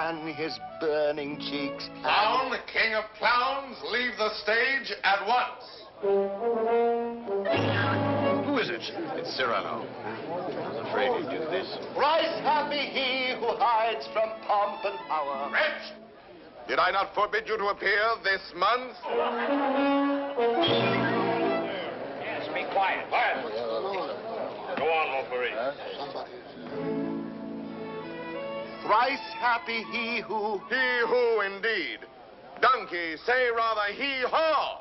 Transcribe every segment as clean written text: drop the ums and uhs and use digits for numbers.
fan his burning cheeks. Clown, king of clowns, leave the stage at once. Who is it? It's Cyrano. I was afraid he'd do this. Thrice happy he who hides from pomp and power. Wretch! Did I not forbid you to appear this month? Yes, be quiet. Quiet. Go on, Montgomery. Thrice happy he who... He who, indeed. Donkey, say rather he-haw.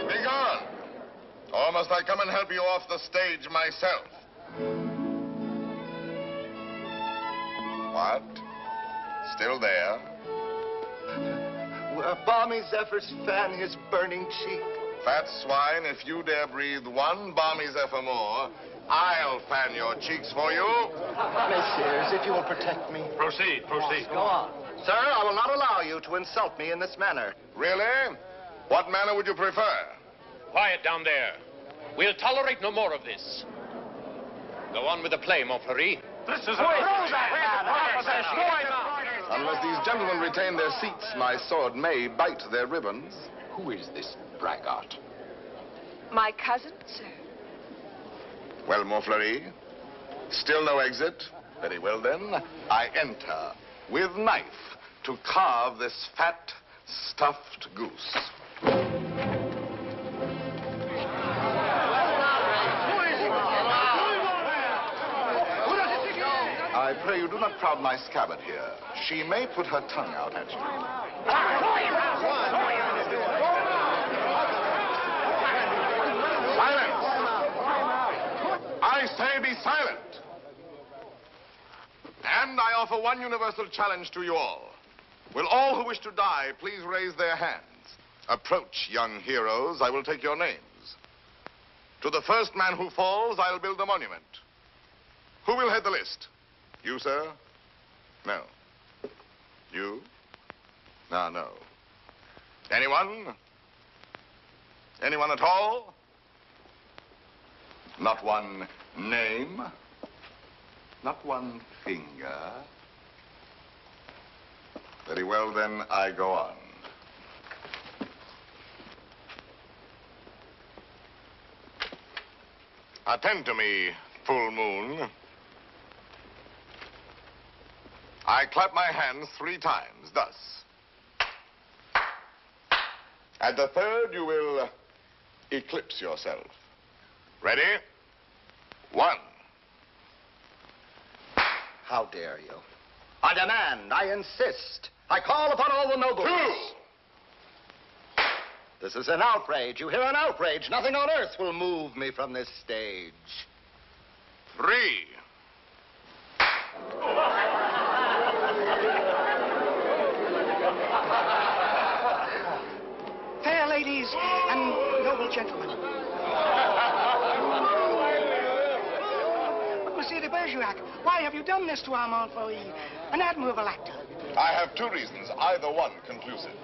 Begone. Or must I come and help you off the stage myself? What? Still there? Where balmy zephyrs fan his burning cheek. Fat swine, if you dare breathe one balmy zephyr more, I'll fan your cheeks for you. Messieurs, if you will protect me. Proceed, proceed. Go on. Sir, I will not allow you to insult me in this manner. Really? What manner would you prefer? Quiet down there. We'll tolerate no more of this. Go on with the play, Montgomery. This is Unless these gentlemen retain their seats, my sword may bite their ribbons. Who is this braggart? My cousin, sir. Well, Montfleury, still no exit? Very well, then. I enter with knife to carve this fat, stuffed goose. I pray you do not crowd my scabbard here. She may put her tongue out at you. Silence! I say be silent. And I offer one universal challenge to you all. Will all who wish to die please raise their hands? Approach, young heroes. I will take your names. To the first man who falls, I'll build a monument. Who will head the list? You, sir? No. You? No, no. Anyone? Anyone at all? Not one name? Not one finger? Very well, then, I go on. Attend to me, full moon. I clap my hands 3 times, thus. At the third, you will eclipse yourself. Ready? 1. How dare you? I demand, I insist. I call upon all the nobles. 2. This is an outrage. You hear, an outrage. Nothing on earth will move me from this stage. 3. Fair ladies and noble gentlemen. But, Monsieur de Bergerac, why have you done this to our Montfleury, an admirable actor? I have 2 reasons, either one conclusive.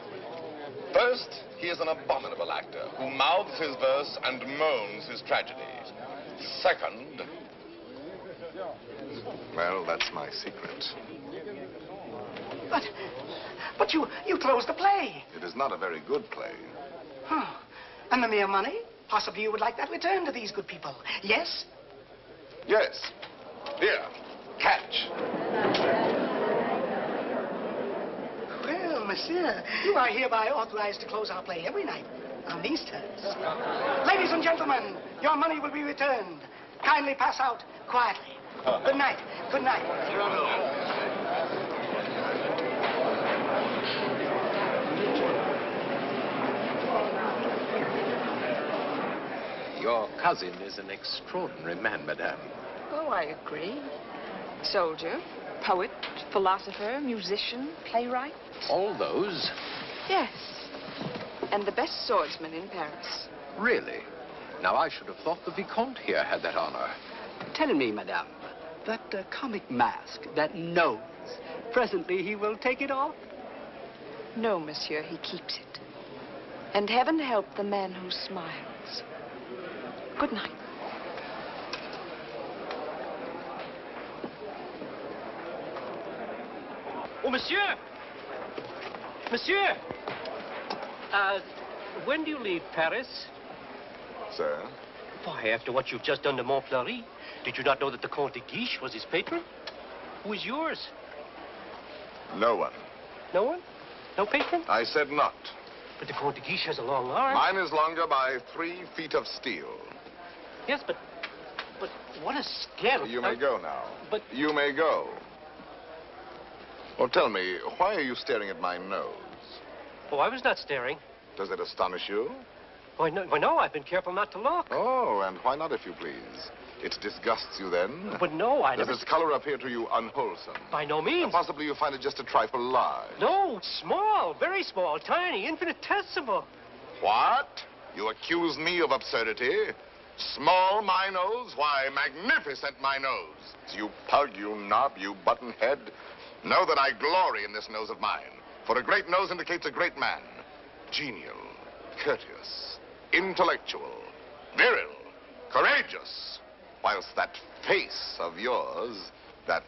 First, he is an abominable actor who mouths his verse and moans his tragedy. Second, well, that's my secret. But you closed the play. It is not a very good play. Huh. And the mere money? Possibly you would like that returned to these good people. Yes? Yes. Here, catch. Well, monsieur, you are hereby authorized to close our play every night on these terms. Ladies and gentlemen, your money will be returned. Kindly pass out quietly. Good night. Good night. Your cousin is an extraordinary man, madame. Oh, I agree. Soldier, poet, philosopher, musician, playwright. All those? Yes. And the best swordsman in Paris. Really? Now, I should have thought the Vicomte here had that honor. Tell me, madame, that comic mask, that nose, presently he will take it off? No, monsieur, he keeps it. And heaven help the man who smiles. Good night. Oh, monsieur! Monsieur! When do you leave Paris? Sir? Why, after what you've just done to Montfleury, did you not know that the Comte de Guiche was his patron? Who is yours? No one. No one? No patron? I said not. But the Comte de Guiche has a long arm. Mine is longer by 3 feet of steel. Yes, but what a scale. You may go now. But... You may go. Well, tell me, why are you staring at my nose? Oh, I was not staring. Does it astonish you? Why, no, I've been careful not to look. Oh, and why not, if you please? It disgusts you, then? But no, I never... Does its color appear to you unwholesome? By no means. Possibly you find it just a trifle large. No, small, very small, tiny, infinitesimal. What? You accuse me of absurdity? Small, my nose? Why, magnificent, my nose. You pug, you knob, you button head. Know that I glory in this nose of mine. For a great nose indicates a great man. Genial, courteous, intellectual, viril, courageous. Whilst that face of yours, that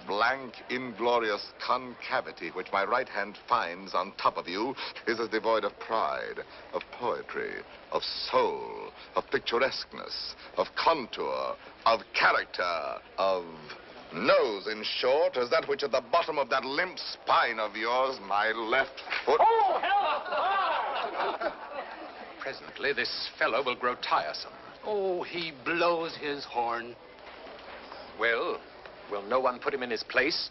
blank, inglorious concavity which my right hand finds on top of you, is as devoid of pride, of poetry, of soul, of picturesqueness, of contour, of character, of nose, in short, as that which at the bottom of that limp spine of yours, my left foot... Oh, help! Presently, this fellow will grow tiresome. Oh, he blows his horn. Well, will no one put him in his place?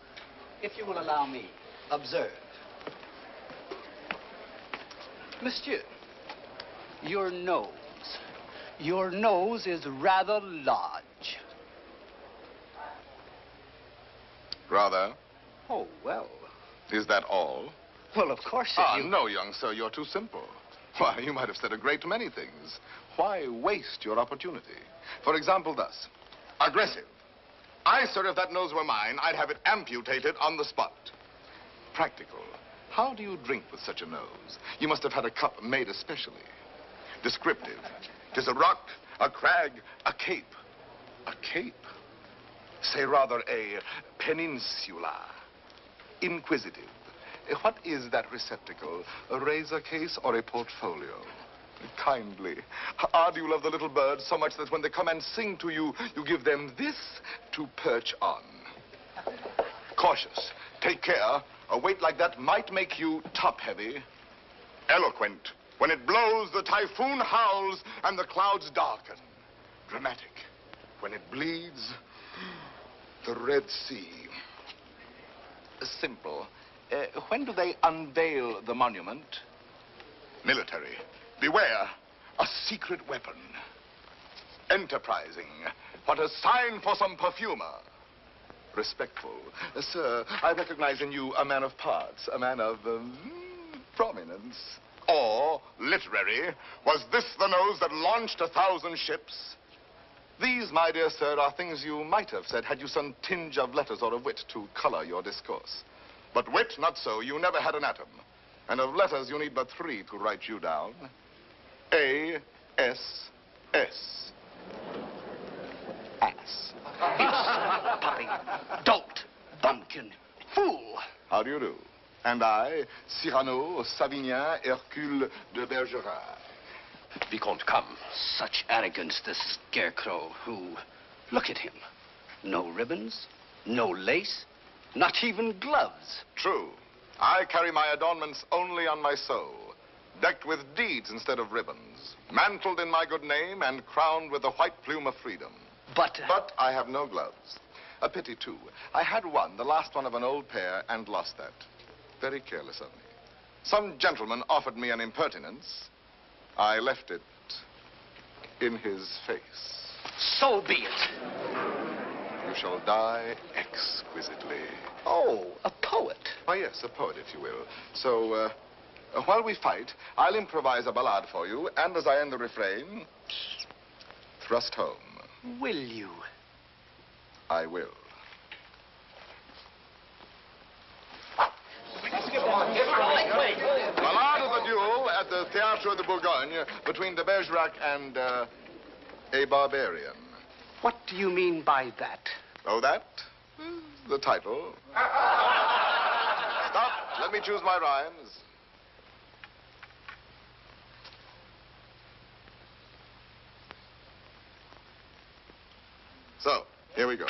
If you will allow me, observe. Monsieur, your nose. Your nose is rather large. Rather? Oh, well. Is that all? Well, of course, No, young sir, you're too simple. Why, you might have said a great many things. Why waste your opportunity? For example, thus. Aggressive. Sir, if that nose were mine, I'd have it amputated on the spot. Practical. How do you drink with such a nose? You must have had a cup made especially. Descriptive. 'Tis a rock, a crag, a cape. A cape? Say rather a peninsula. Inquisitive. What is that receptacle? A razor case or a portfolio? Kindly. Do you love the little birds so much that when they come and sing to you, you give them this to perch on? Cautious. Take care. A weight like that might make you top-heavy. Eloquent. When it blows, the typhoon howls and the clouds darken. Dramatic. When it bleeds, the Red Sea. Simple. When do they unveil the monument? Military. Beware, a secret weapon. Enterprising. What a sign for some perfumer. Respectful. Sir, I recognize in you a man of parts, a man of prominence. Or, literary, was this the nose that launched 1,000 ships? These, my dear sir, are things you might have said had you some tinge of letters or of wit to color your discourse. But wit, not so. You never had an atom. And of letters, you need but 3 to write you down. A-S-S. Ass. Puppy, dolt, bumpkin, fool. How do you do? And I, Cyrano, Savinien, Hercule de Bergerac. Vicomte, come. Such arrogance, this scarecrow who... Look at him. No ribbons, no lace, not even gloves. True. I carry my adornments only on my soul, decked with deeds instead of ribbons, mantled in my good name and crowned with the white plume of freedom. But I have no gloves. A pity, too. I had one, the last one of an old pair, and lost that. Very careless of me. Some gentleman offered me an impertinence. I left it in his face. So be it. You shall die exquisitely. Oh, a poet. Why, yes, a poet, if you will. So, while we fight, I'll improvise a ballade for you, and as I end the refrain, thrust home. Will you? I will. Ballade of the duel at the Théâtre de Bourgogne between de Bergerac and a barbarian. What do you mean by that? Oh, that? The title. let me choose my rhymes. So, here we go.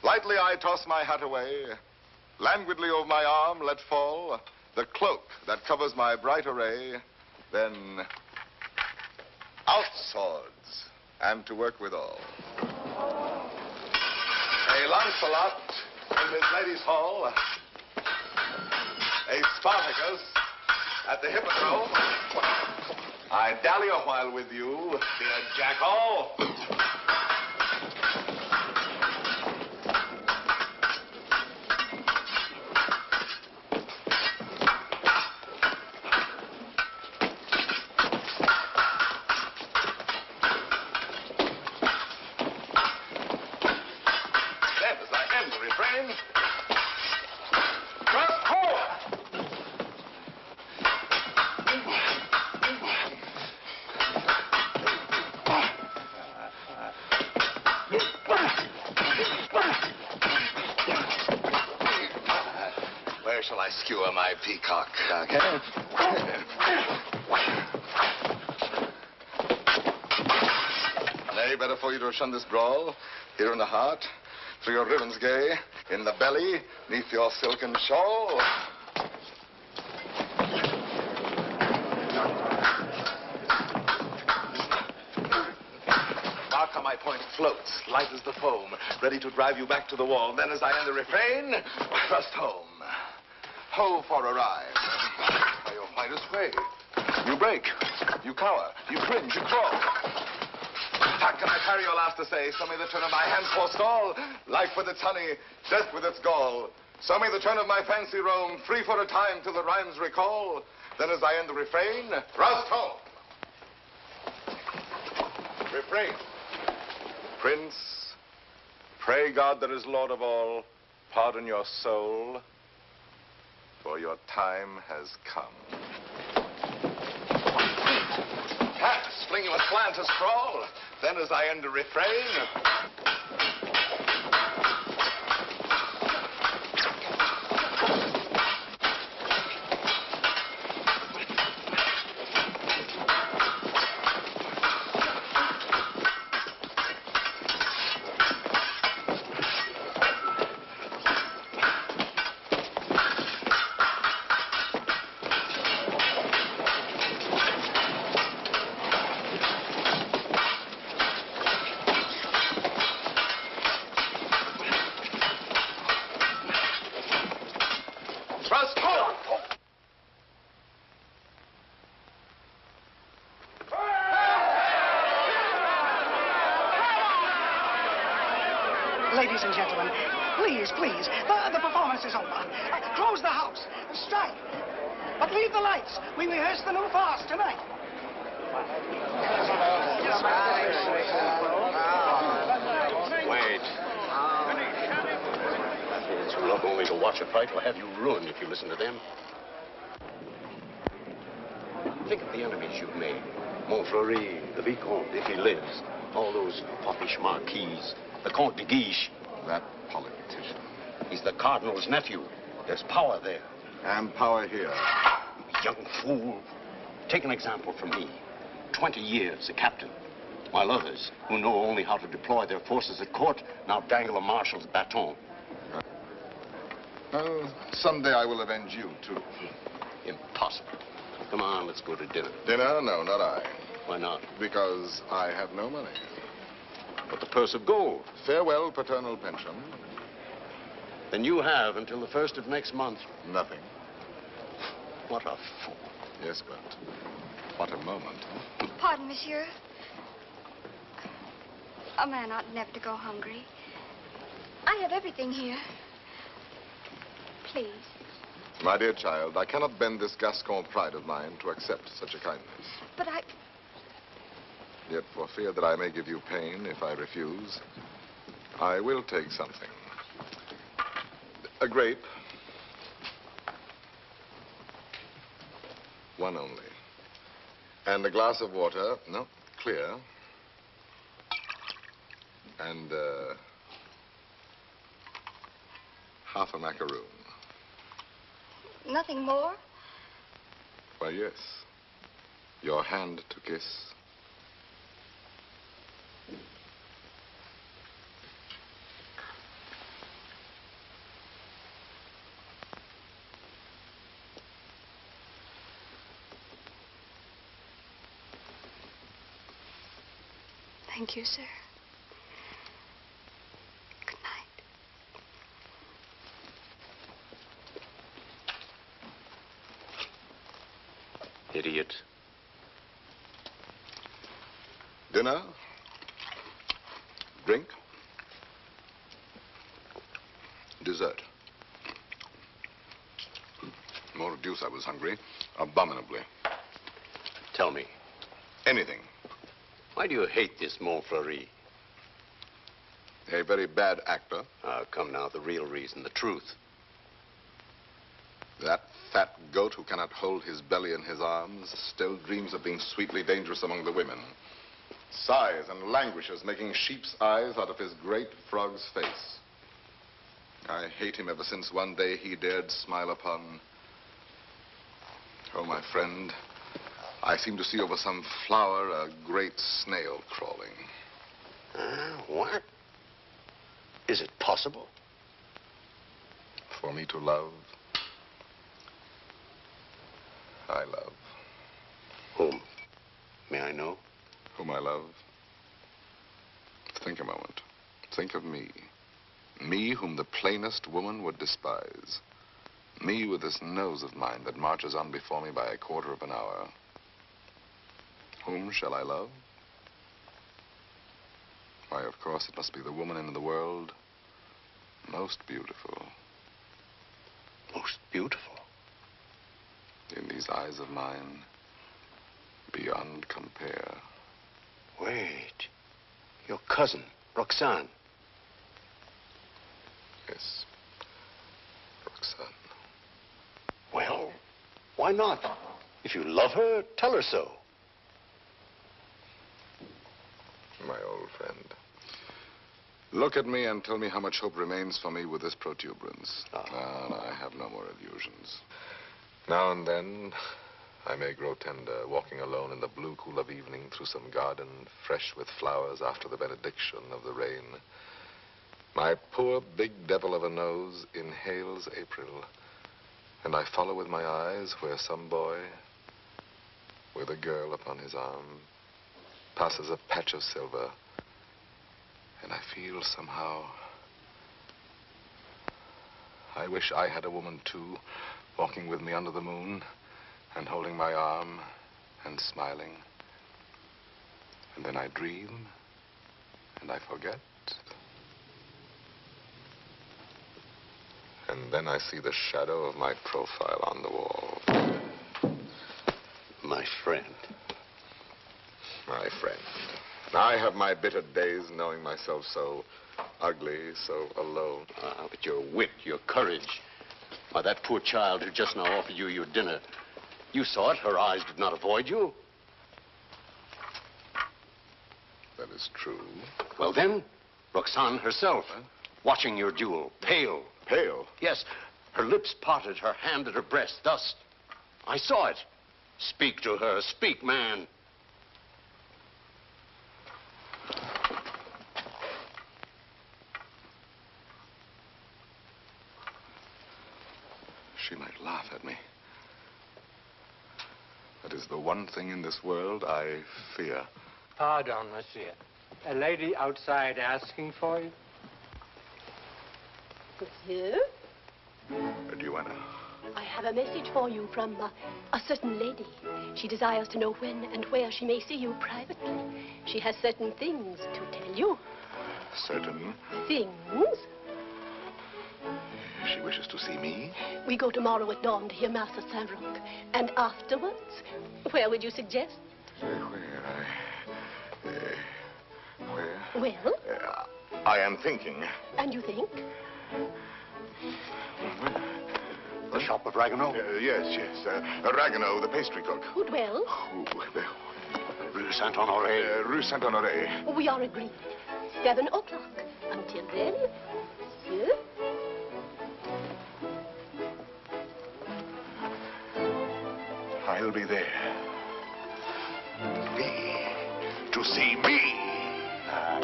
Lightly I toss my hat away, languidly over my arm let fall the cloak that covers my bright array, then out swords, and to work withal. A Lancelot in his lady's hall, a Spartacus at the hippodrome. I dally a while with you, dear jackal. Where shall I skewer my peacock? Nay, better for you to shun this brawl. Here in the heart, through your ribbons gay, in the belly, neath your silken shawl. Mark how my point floats, light as the foam, ready to drive you back to the wall. Then as I end the refrain, thrust home. Ho for a rhyme. By your finest way. You break, you cower, you cringe, you crawl. How can I carry your last essay? Show me the turn of my hand forestall. Life with its honey, death with its gall. Show me the turn of my fancy roam, free for a time till the rhymes recall. Then as I end the refrain, thrust home. Refrain. Prince, pray God that is Lord of all, pardon your soul, for your time has come. Pass, fling you aslant, a scrawl. Then as I end the refrain, Ladies and gentlemen, please, please, the performance is over. Close the house. Strike. But leave the lights. We rehearse the new farce tonight. Wait. It's not only to watch a fight, will have you ruined if you listen to them. Think of the enemies you've made. Montfleury, the Vicomte, if he lives. All those foppish marquises. The Comte de Guiche. that politician. He's the Cardinal's nephew. There's power there. And power here. Young fool. Take an example from me. 20 years a captain. While others, who know only how to deploy their forces at court, now dangle a marshal's baton. Someday I will avenge you, too. Impossible. Come on, let's go to dinner. Dinner? No, not I. Why not? Because I have no money. But the purse of gold. Farewell, paternal pension. Then you have until the 1st of next month. Nothing. What a fool. Yes, but what a moment. Pardon, monsieur. A man ought never to go hungry. I have everything here. Please. My dear child, I cannot bend this Gascon pride of mine to accept such a kindness. But I... Yet for fear that I may give you pain if I refuse, I will take something. A grape. One only. And a glass of water, no, clear. And half a macaroon. Nothing more? Why, yes. Your hand to kiss. Thank you, sir. Good night. Idiot. Dinner? Drink? Dessert? More deuce, I was hungry. Abominably. Tell me, Anything. why do you hate this Montfleury? A very bad actor. Come now, the real reason, the truth. That fat goat who cannot hold his belly in his arms still dreams of being sweetly dangerous among the women. Sighs and languishes, making sheep's eyes out of his great frog's face. I hate him ever since one day he dared smile upon... Oh, my friend, I seem to see over some flower a great snail crawling. What? Is it possible? For me to love, I love. Whom? May I know? Whom I love? Think a moment. Think of me. Me whom the plainest woman would despise. Me with this nose of mine that marches on before me by a quarter of an hour. Whom shall I love? Why, of course, it must be the woman in the world most beautiful. Most beautiful? In these eyes of mine, beyond compare. Wait. Your cousin, Roxane. Yes, Roxane. Well, why not? If you love her, tell her so. My old friend. Look at me and tell me how much hope remains for me with this protuberance. No, I have no more illusions. Now and then, I may grow tender, walking alone in the blue cool of evening through some garden fresh with flowers after the benediction of the rain. My poor big devil of a nose inhales April, and I follow with my eyes where some boy, with a girl upon his arm, passes a patch of silver, and I feel somehow, I wish I had a woman too, walking with me under the moon, and holding my arm, and smiling. And then I dream, and I forget. And then I see the shadow of my profile on the wall. My friend. My friend. I have my bitter days knowing myself so ugly, so alone. But your wit, your courage. Why, that poor child who just now offered you your dinner, you saw it. Her eyes did not avoid you. That is true. Well, then, Roxane herself, watching your duel, pale. Pale? Yes, her lips parted, her hand at her breast, thus. I saw it. Speak to her. Speak, man. She might laugh at me. That is the one thing in this world I fear. Pardon, monsieur. A lady outside asking for you? Monsieur, Duenna. I have a message for you from a certain lady. She desires to know when and where she may see you privately. She has certain things to tell you. Certain? Things? She wishes to see me? We go tomorrow at dawn to hear Mass at Saint-Roch. And afterwards, where would you suggest? Where? Well? I am thinking. And you think? The shop of Ragueneau? Yes. Ragueneau, the pastry cook. Who dwells? Rue Saint-Honoré. Rue Saint-Honoré. We are agreed. 7 o'clock. Until then, monsieur. I'll be there. Me. To see me.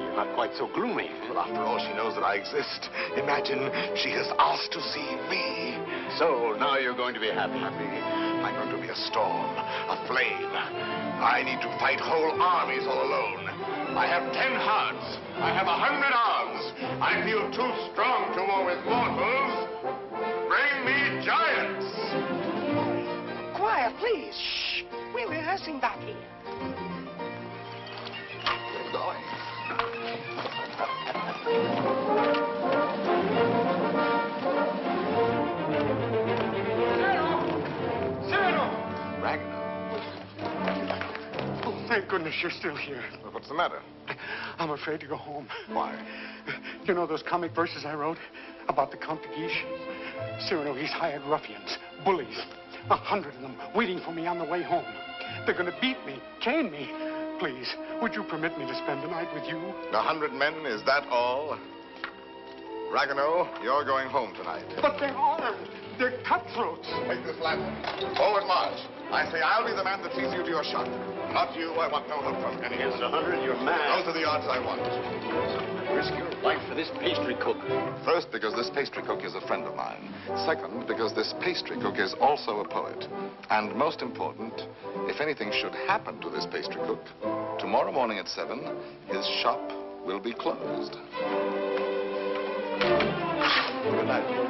You're not quite so gloomy. But after all, she knows that I exist. Imagine she has asked to see me. So, now you're going to be happy. I'm going to be a storm, a flame. I need to fight whole armies all alone. I have 10 hearts. I have 100 arms. I feel too strong to war with mortals. Bring me giants. Quiet, please. Shh. We're rehearsing back here. We're going. Cyrano! Ragnar. Oh, thank goodness you're still here. Well, what's the matter? I'm afraid to go home. Why? You know those comic verses I wrote about the Count de Guiche? Cyrano, he's hired ruffians, bullies, 100 of them waiting for me on the way home. They're going to beat me, chain me. Please, would you permit me to spend the night with you? 100 men, is that all? Ragnar, you're going home tonight. But they're armed. They're cutthroats. Take this lantern. Forward march. I say I'll be the man that sees you to your shot. Not you. I want no help from any. Here's 100. You're mad. Those are the odds I want. Risk your life for this pastry cook. First, because this pastry cook is a friend of mine. Second, because this pastry cook is also a poet. And most important, if anything should happen to this pastry cook, tomorrow morning at 7, his shop will be closed. Good night.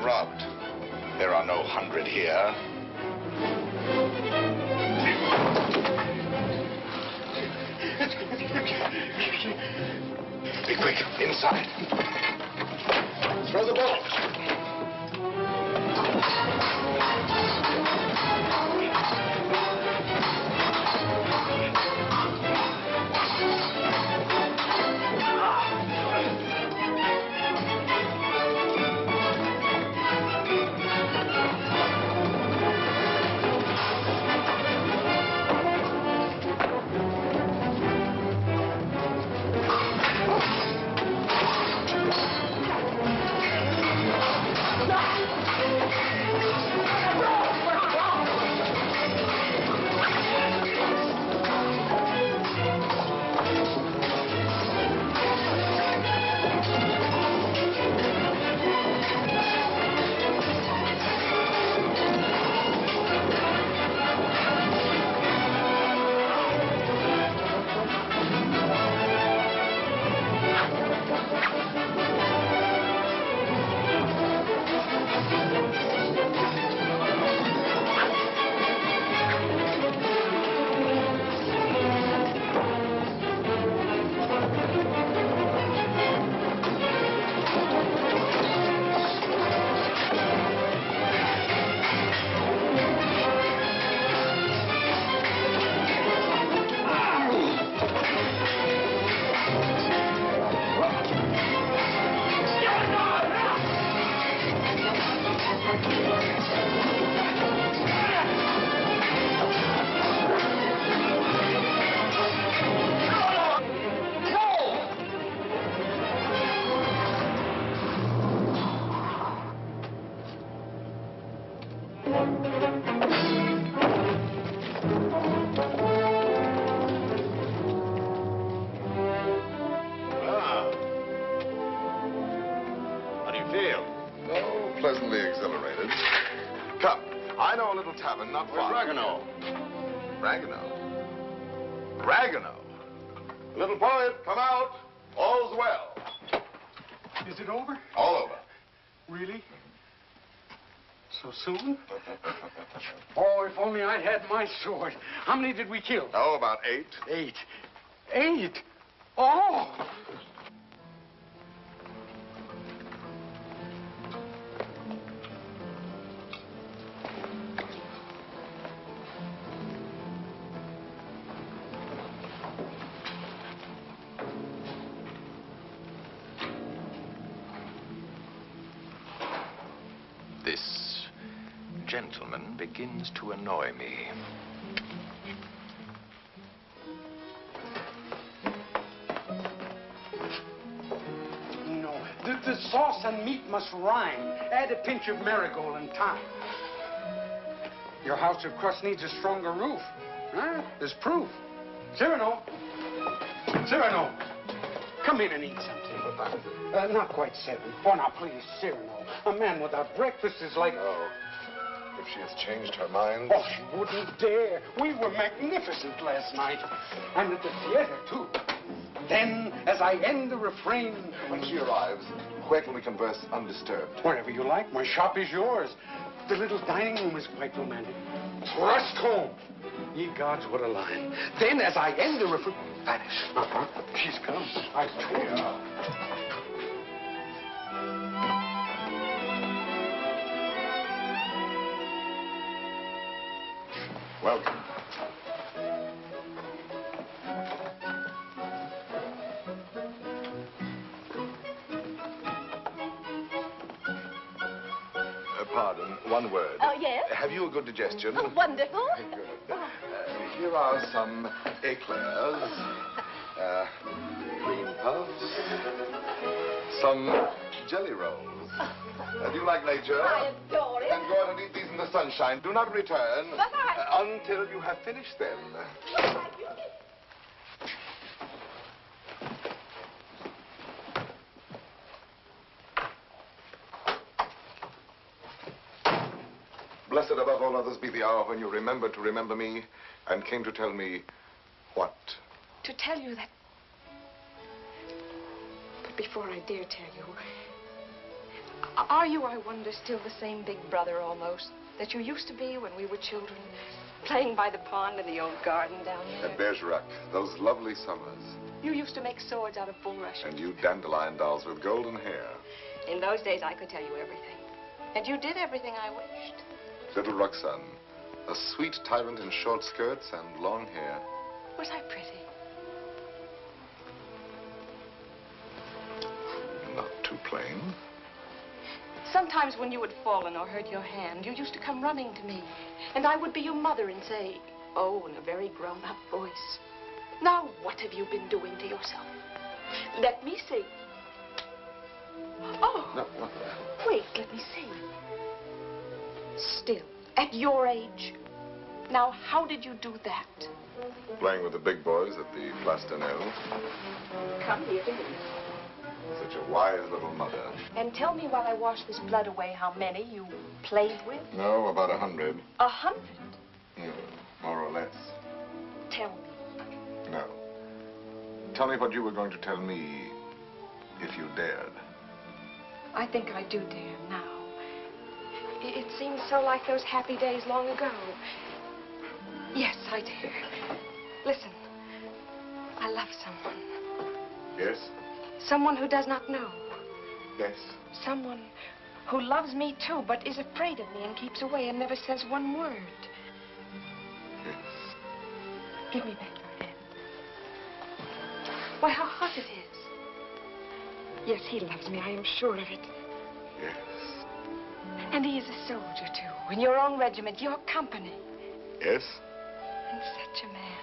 Robbed. There are no 100 here. Be quick, inside. Throw the ball. How do you feel? Oh, pleasantly exhilarated. Come, I know a little tavern not far. Where's Ragueneau? Ragueneau? Ragueneau? Little poet, come out. All's well. Is it over? All over. Really? So soon? Oh, if only I had my sword. How many did we kill? Oh, about 8. 8. 8? Oh! This gentleman begins to annoy me. No, the sauce and meat must rhyme. Add a pinch of marigold and thyme. Your house of crust needs a stronger roof. Huh? There's proof. Cyrano! Cyrano! Come in and eat something. Not quite 7. Oh, now, please, Cyrano. A man without breakfast is like... Oh, if she has changed her mind. Oh, she wouldn't dare. We were magnificent last night. And at the theater, too. Then, as I end the refrain... When she arrives, where can we converse undisturbed? Wherever you like. My shop is yours. The little dining room is quite romantic. Thrust home. Ye gods, what a line. Then, as I end the refrain... Vanish. She's come. I told you. Welcome. Pardon, one word. Oh, yes? Have you a good digestion? Oh, wonderful. Good. Here are some eclairs, cream puffs, some jelly rolls. Do you like nature? I adore it. Then go out and eat these in the sunshine. Do not return until you have finished them. Blessed above all others be the hour when you remembered to remember me and came to tell me what? To tell you that... But before I dare tell you, are you, I wonder, still the same big brother almost that you used to be when we were children, playing by the pond in the old garden down there? At Bergerac, those lovely summers. You used to make swords out of bulrushes. And you dandelion dolls with golden hair. In those days, I could tell you everything. And you did everything I wished. Little Roxane, a sweet tyrant in short skirts and long hair. Was I pretty? Not too plain. Sometimes when you had fallen or hurt your hand, you used to come running to me. And I would be your mother and say, oh, in a very grown-up voice, now what have you been doing to yourself? Let me see. Oh, No, not that. wait, let me see. Still, at your age. Now, how did you do that? Playing with the big boys at the Place d'Anel. Come here to me. Such a wise little mother. And tell me while I wash this blood away how many you played with. No, about 100. 100? More or less. Tell me. No. Tell me what you were going to tell me if you dared. I think I do dare now. It seems so like those happy days long ago. Yes, I dare. Listen, I love someone. Yes? Someone who does not know. Yes. Someone who loves me too, but is afraid of me and keeps away and never says one word. Yes. Give me back your hand. Why, how hot it is. Yes, he loves me, I am sure of it. Yes. And he is a soldier, too, in your own regiment, your company. Yes? And such a man.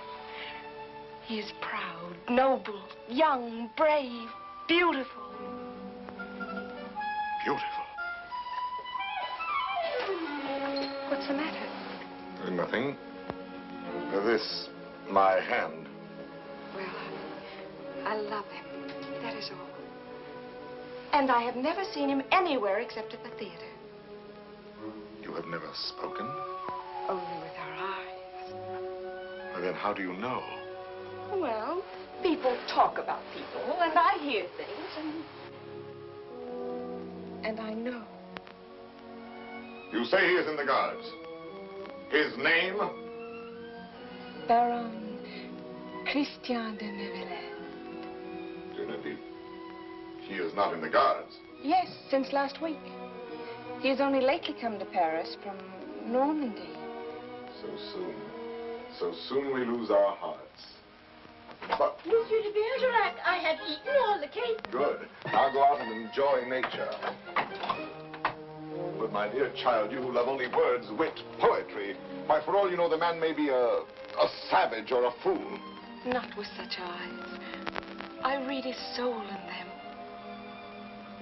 He is proud, noble, young, brave, beautiful. Beautiful. What's the matter? Nothing. This, my hand. Well, I love him. That is all. And I have never seen him anywhere except at the theater. You have never spoken? Only with our eyes. Well, then how do you know? Well, people talk about people, and I hear things, and I know. You say he is in the Guards. His name? Baron Christian de Neuvillette. He is not in the Guards. Yes, since last week. He has only lately come to Paris from Normandy. So soon. So soon we lose our hearts. But Monsieur de Bergerac, I have eaten all the cake. good. Now go out and enjoy nature. But my dear child, you who love only words, wit, poetry, why, for all you know, the man may be a savage or a fool. Not with such eyes. I read his soul in them.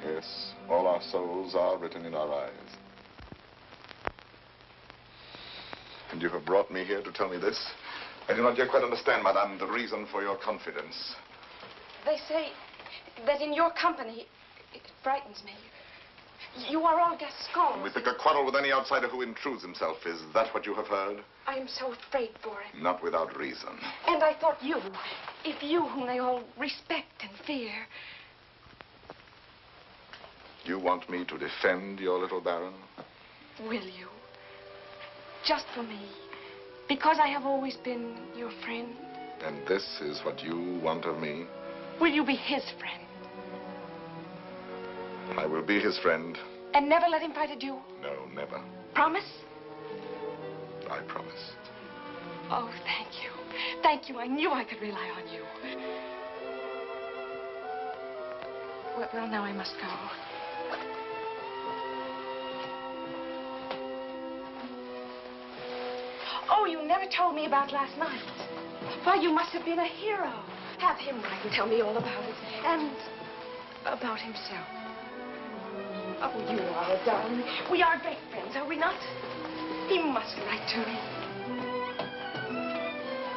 Yes, all our souls are written in our eyes. And you have brought me here to tell me this? I do not yet quite understand, madame, the reason for your confidence. They say that in your company, it frightens me. You are all Gascons. We think a quarrel with any outsider who intrudes himself. Is that what you have heard? I am so afraid for him. Not without reason. And I thought you, if you whom they all respect and fear. You want me to defend your little baron? Will you? Just for me. Because I have always been your friend. And this is what you want of me? Will you be his friend? I will be his friend. And never let him fight a duel? No, never. Promise? I promise. Oh, thank you. Thank you. I knew I could rely on you. Well, now I must go. Oh, you never told me about last night. Why, you must have been a hero. Have him write and tell me all about it. And about himself. Oh, you are a darling. We are great friends, are we not? He must write to me.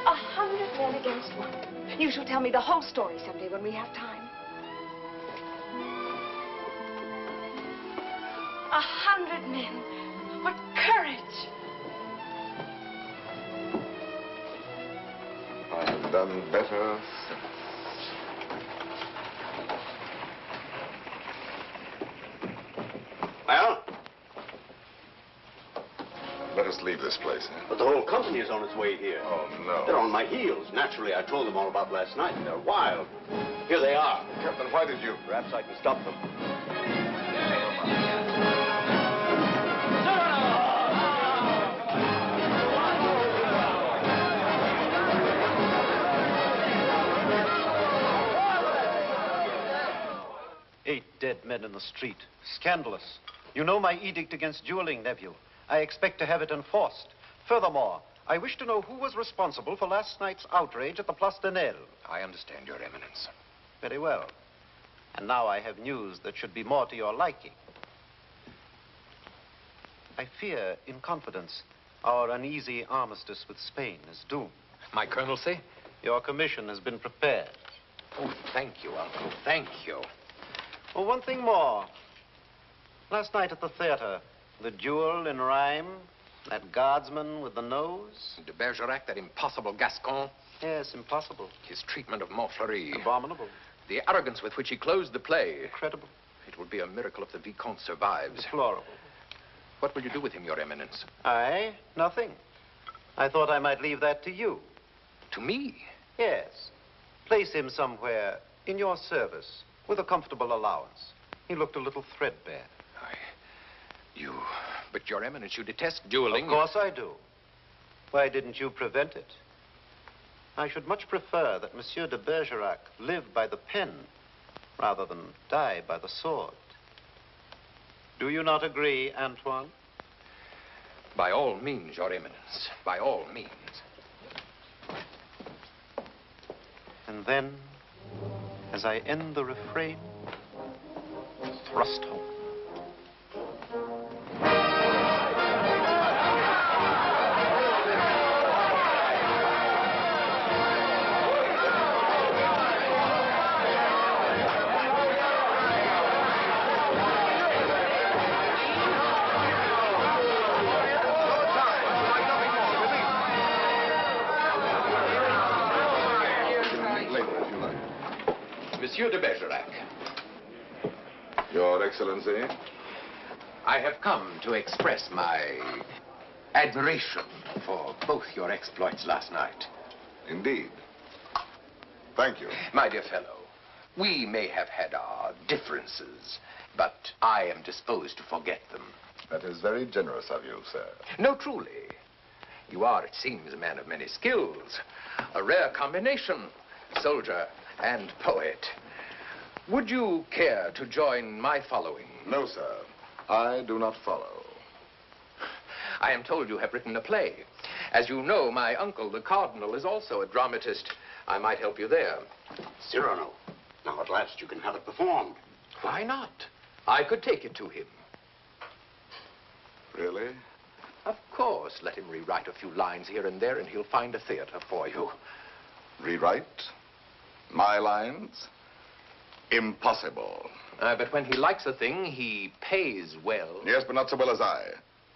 100 men against one. You shall tell me the whole story someday when we have time. 100 men. What courage! I have done better since. Well? Let us leave this place, eh? But the whole company is on its way here. Oh, no. They're on my heels. Naturally, I told them all about last night. They're wild. Here they are. Captain, why did you? Perhaps I can stop them. Dead men in the street. Scandalous. You know my edict against dueling, nephew. I expect to have it enforced. Furthermore, I wish to know who was responsible for last night's outrage at the Place de Nel. I understand, Your Eminence. Very well. And now I have news that should be more to your liking. I fear, in confidence, our uneasy armistice with Spain is doomed. My colonelcy? Your commission has been prepared. Oh, thank you, Uncle. Thank you. Oh, one thing more. Last night at the theater, the duel in rhyme, that guardsman with the nose. De Bergerac, that impossible Gascon. Yes, impossible. His treatment of Montfleury. Abominable. The arrogance with which he closed the play. Incredible. It would be a miracle if the Vicomte survives. Deplorable. What will you do with him, Your Eminence? I? Nothing. I thought I might leave that to you. To me? Yes. Place him somewhere in your service with a comfortable allowance. He looked a little threadbare. But Your Eminence, you detest dueling. Of course I do. Why didn't you prevent it? I should much prefer that Monsieur de Bergerac live by the pen rather than die by the sword. Do you not agree, Antoine? By all means, Your Eminence. By all means. And then, as I end the refrain, thrust home. Monsieur de Bergerac. Your Excellency. I have come to express my admiration for both your exploits last night. Indeed. Thank you. My dear fellow, we may have had our differences, but I am disposed to forget them. That is very generous of you, sir. No, truly. You are, it seems, a man of many skills. A rare combination, soldier and poet. Would you care to join my following? No, sir. I do not follow. I am told you have written a play. As you know, my uncle, the Cardinal, is also a dramatist. I might help you there. Cyrano, now at last you can have it performed. Why not? I could take it to him. Really? Of course. Let him rewrite a few lines here and there, and he'll find a theater for you. Rewrite? My lines? Impossible. But when he likes a thing, he pays well. Yes, but not so well as I.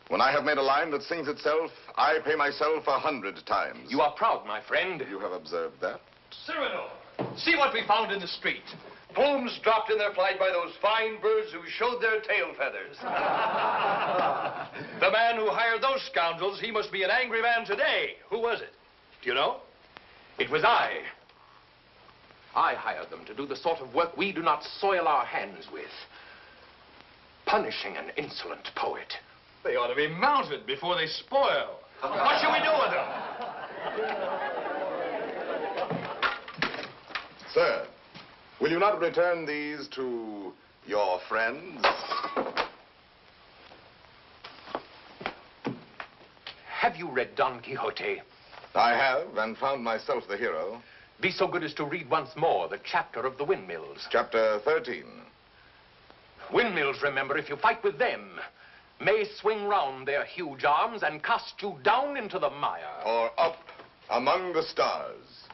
When I have made a line that sings itself, I pay myself 100 times. You are proud, my friend. You have observed that? Cyrano, see what we found in the street. Plumes dropped in their flight by those fine birds who showed their tail feathers. The man who hired those scoundrels, he must be an angry man today. Who was it? Do you know? It was I. I hired them to do the sort of work we do not soil our hands with. Punishing an insolent poet. They ought to be mounted before they spoil. What shall we do with them? Sir, will you not return these to your friends? Have you read Don Quixote? I have, and found myself the hero. Be so good as to read once more the chapter of the windmills. Chapter 13. Windmills, remember, if you fight with them, may swing round their huge arms and cast you down into the mire. Or up among the stars.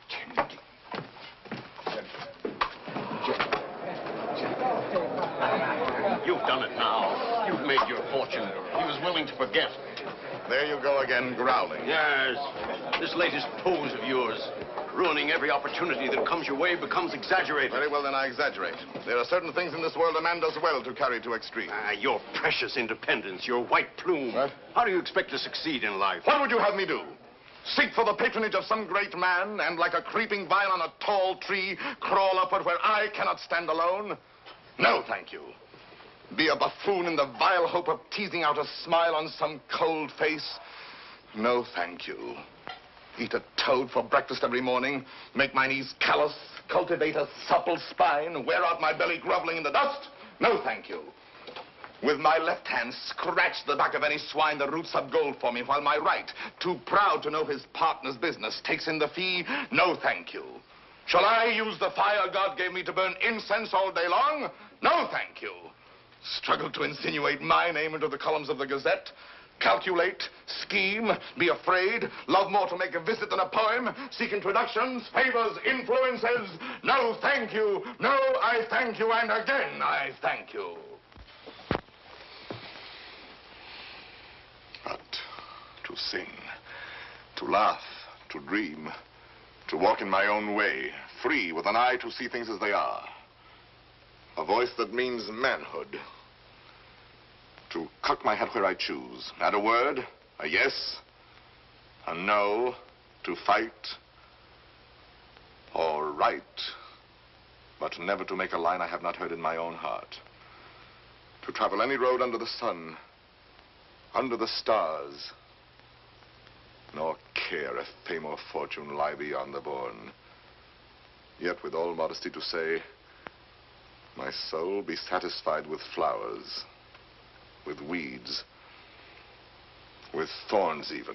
You've done it now. You've made your fortune. He was willing to forget. There you go again, growling. Yes. This latest pose of yours, ruining every opportunity that comes your way, becomes exaggerated. Very well, then I exaggerate. There are certain things in this world a man does well to carry to extreme. Your precious independence, your white plume. What? How do you expect to succeed in life? What would you have me do? Seek for the patronage of some great man and, like a creeping vine on a tall tree, crawl upward where I cannot stand alone? No, thank you. Be a buffoon in the vile hope of teasing out a smile on some cold face? No, thank you. Eat a toad for breakfast every morning, make my knees callous, cultivate a supple spine, wear out my belly groveling in the dust? No, thank you. With my left hand, scratch the back of any swine that roots up gold for me, while my right, too proud to know his partner's business, takes in the fee? No, thank you. Shall I use the fire God gave me to burn incense all day long? No, thank you. Struggle to insinuate my name into the columns of the Gazette? Calculate, scheme, be afraid, love more to make a visit than a poem, seek introductions, favors, influences? No, thank you. No, I thank you, and again, I thank you. But to sing, to laugh, to dream, to walk in my own way, free, with an eye to see things as they are. A voice that means manhood. To cock my head where I choose. Add a word, a yes, a no, to fight or write, but never to make a line I have not heard in my own heart. To travel any road under the sun, under the stars, nor care if fame or fortune lie beyond the bourne. Yet with all modesty to say, my soul be satisfied with flowers, with weeds, with thorns even,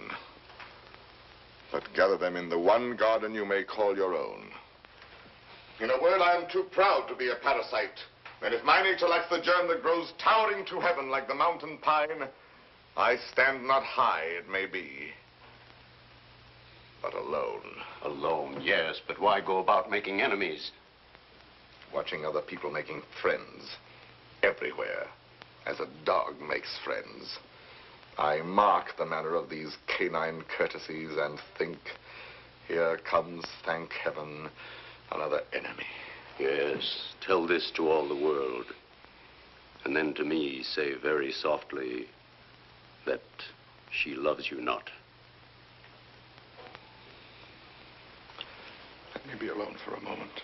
but gather them in the one garden you may call your own. In a word, I am too proud to be a parasite, and if my nature lacks the germ that grows towering to heaven like the mountain pine, I stand not high, it may be, but alone. Alone, yes, but why go about making enemies? Watching other people making friends everywhere, as a dog makes friends. I mark the manner of these canine courtesies and think, here comes, thank heaven, another enemy. Yes, tell this to all the world. And then to me say very softly that she loves you not. Let me be alone for a moment.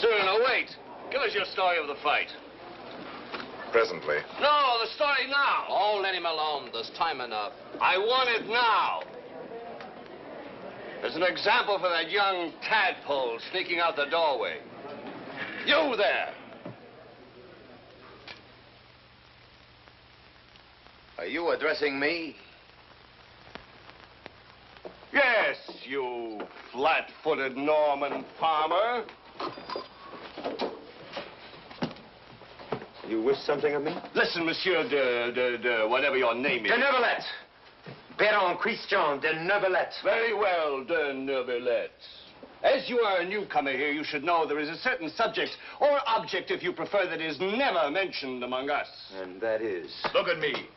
Cyrano, wait. Give us your story of the fight. Presently. No, the story now. Oh, let him alone. There's time enough. I want it now. As an example for that young tadpole sneaking out the doorway. You there. Are you addressing me? Yes, you flat-footed Norman farmer. You wish something of me? Listen, Monsieur de whatever your name is. De Neuvillette. Baron Christian de Neuvillette. Very well, de Neuvillette. As you are a newcomer here, you should know there is a certain subject, or object, if you prefer, that is never mentioned among us. And that is? Look at me.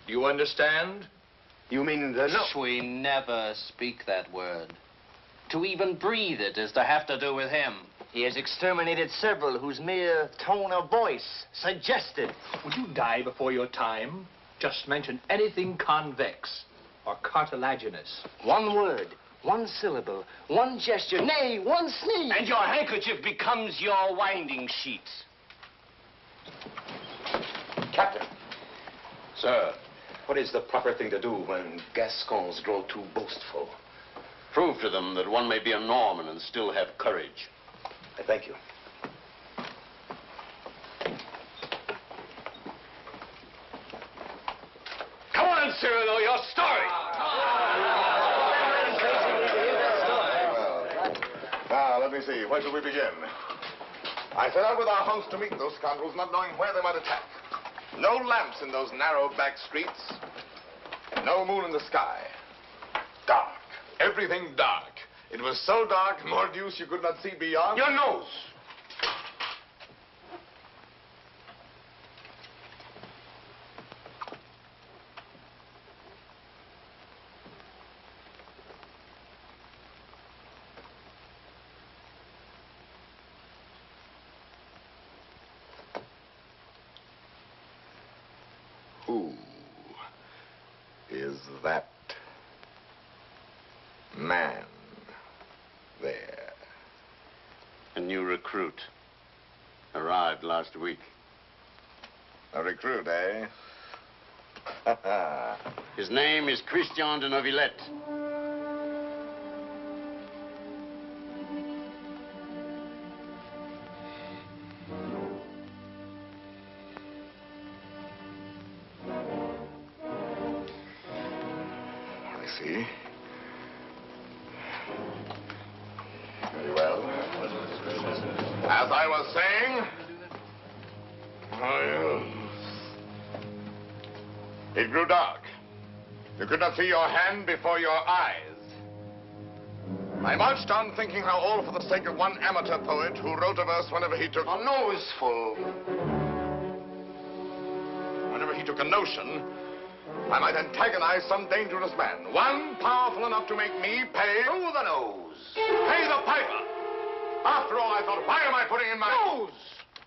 Do you understand? You mean the no? We never speak that word. To even breathe it is to have to do with him. He has exterminated several whose mere tone of voice suggested. Would you die before your time? Just mention anything convex or cartilaginous. One word, one syllable, one gesture, nay, one sneeze. And your handkerchief becomes your winding sheet. Captain. Sir. What is the proper thing to do when Gascons grow too boastful? Prove to them that one may be a Norman and still have courage. I thank you. Come on, Cyrano, your story. Now, let me see. Where shall we begin? I set out with our host to meet those scoundrels, not knowing where they might attack. No lamps in those narrow back streets. No moon in the sky. Dark. Everything dark. It was so dark, mordius, you could not see beyond. Your nose. Who is that man there? A new recruit. Arrived last week. A recruit, eh? His name is Christian de Neuvillette. I see. Very well. As I was saying, it grew dark. You could not see your hand before your eyes. I marched on thinking how all for the sake of one amateur poet who wrote a verse whenever he took a noseful. Whenever he took a notion, I might antagonize some dangerous man. One powerful enough to make me pay through the nose. Pay the piper. After all, I thought, why am I putting in my nose?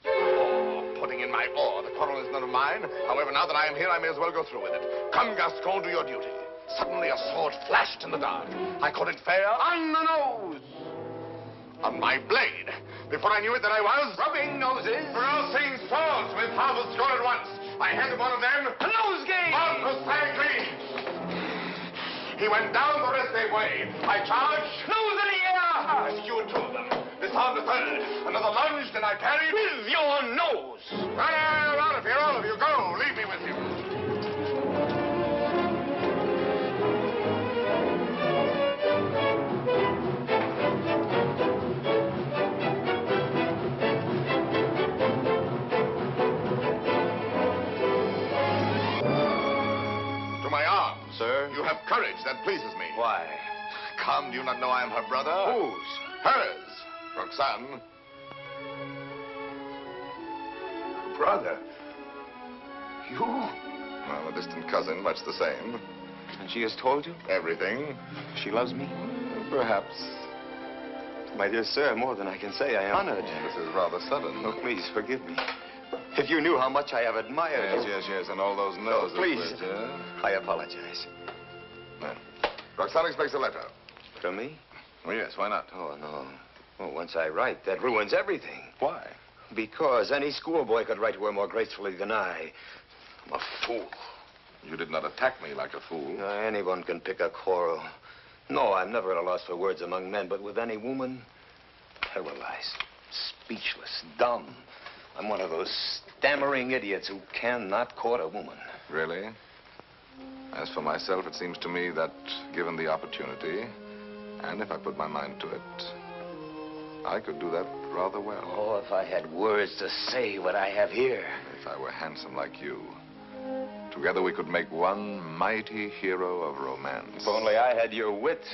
Oh, putting in my oar. The quarrel is none of mine. However, now that I am here, I may as well go through with it. Come, Gascon, do your duty. Suddenly a sword flashed in the dark. I caught it fair on the nose. On my blade. Before I knew it, that I was rubbing noses. Roxane swords with half a score at once. I handed one of them a nosegay. Precisely. He went down the restive way. I charged. Nose in the air. Rescued two of them. Disarmed the third. Another lunge, then I parried with your nose. Run out of here, all of you. Go. Leave me with you. Sir? You have courage. That pleases me. Why? Come, do you not know I am her brother? Whose? Hers. Roxane. Brother? You? Well, a distant cousin, much the same. And she has told you? Everything. She loves me? Perhaps. My dear sir, more than I can say, I am honored. This is rather sudden. Oh, please, forgive me. If you knew how much I have admired you. Yes, and all those noses. Oh, please. Which, I apologize. Roxane expects a letter. From me? Oh, yes, why not? Oh, no. Oh, once I write, that ruins everything. Why? Because any schoolboy could write to her more gracefully than I. I'm a fool. You did not attack me like a fool. Anyone can pick a quarrel. No, I'm never at a loss for words among men, but with any woman, paralyzed, speechless, dumb. I'm one of those stammering idiots who cannot court a woman. Really? As for myself, it seems to me that, given the opportunity, and if I put my mind to it, I could do that rather well. Oh, if I had words to say what I have here. If I were handsome like you, together we could make one mighty hero of romance. If only I had your wit.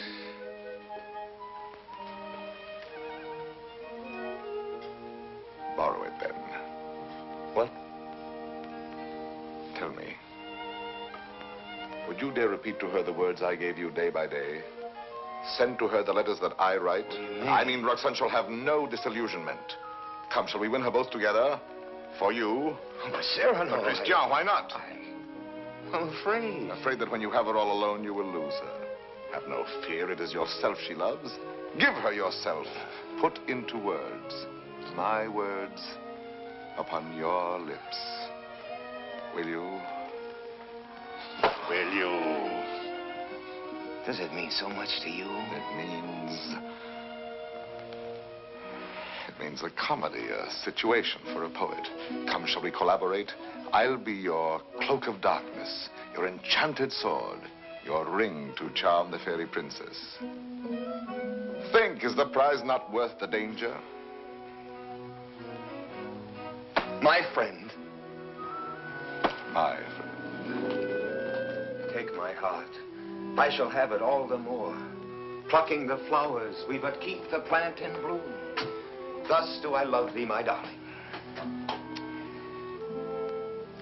Borrow it, then. What? Tell me. Would you dare repeat to her the words I gave you day by day? Send to her the letters that I write? I mean, Roxane shall have no disillusionment. Come, shall we win her both together? For you? Oh, but Cyrano, But Christian, why not? I'm afraid. Afraid that when you have her all alone, you will lose her. Have no fear, it is yourself she loves. Give her yourself. Put into words, my words, upon your lips. Will you? Will you? Does it mean so much to you? It means a comedy, a situation for a poet. Come, shall we collaborate? I'll be your cloak of darkness, your enchanted sword, your ring to charm the fairy princess. Think, is the prize not worth the danger? My friend. My friend. Take my heart. I shall have it all the more. Plucking the flowers, we but keep the plant in bloom. Thus do I love thee, my darling.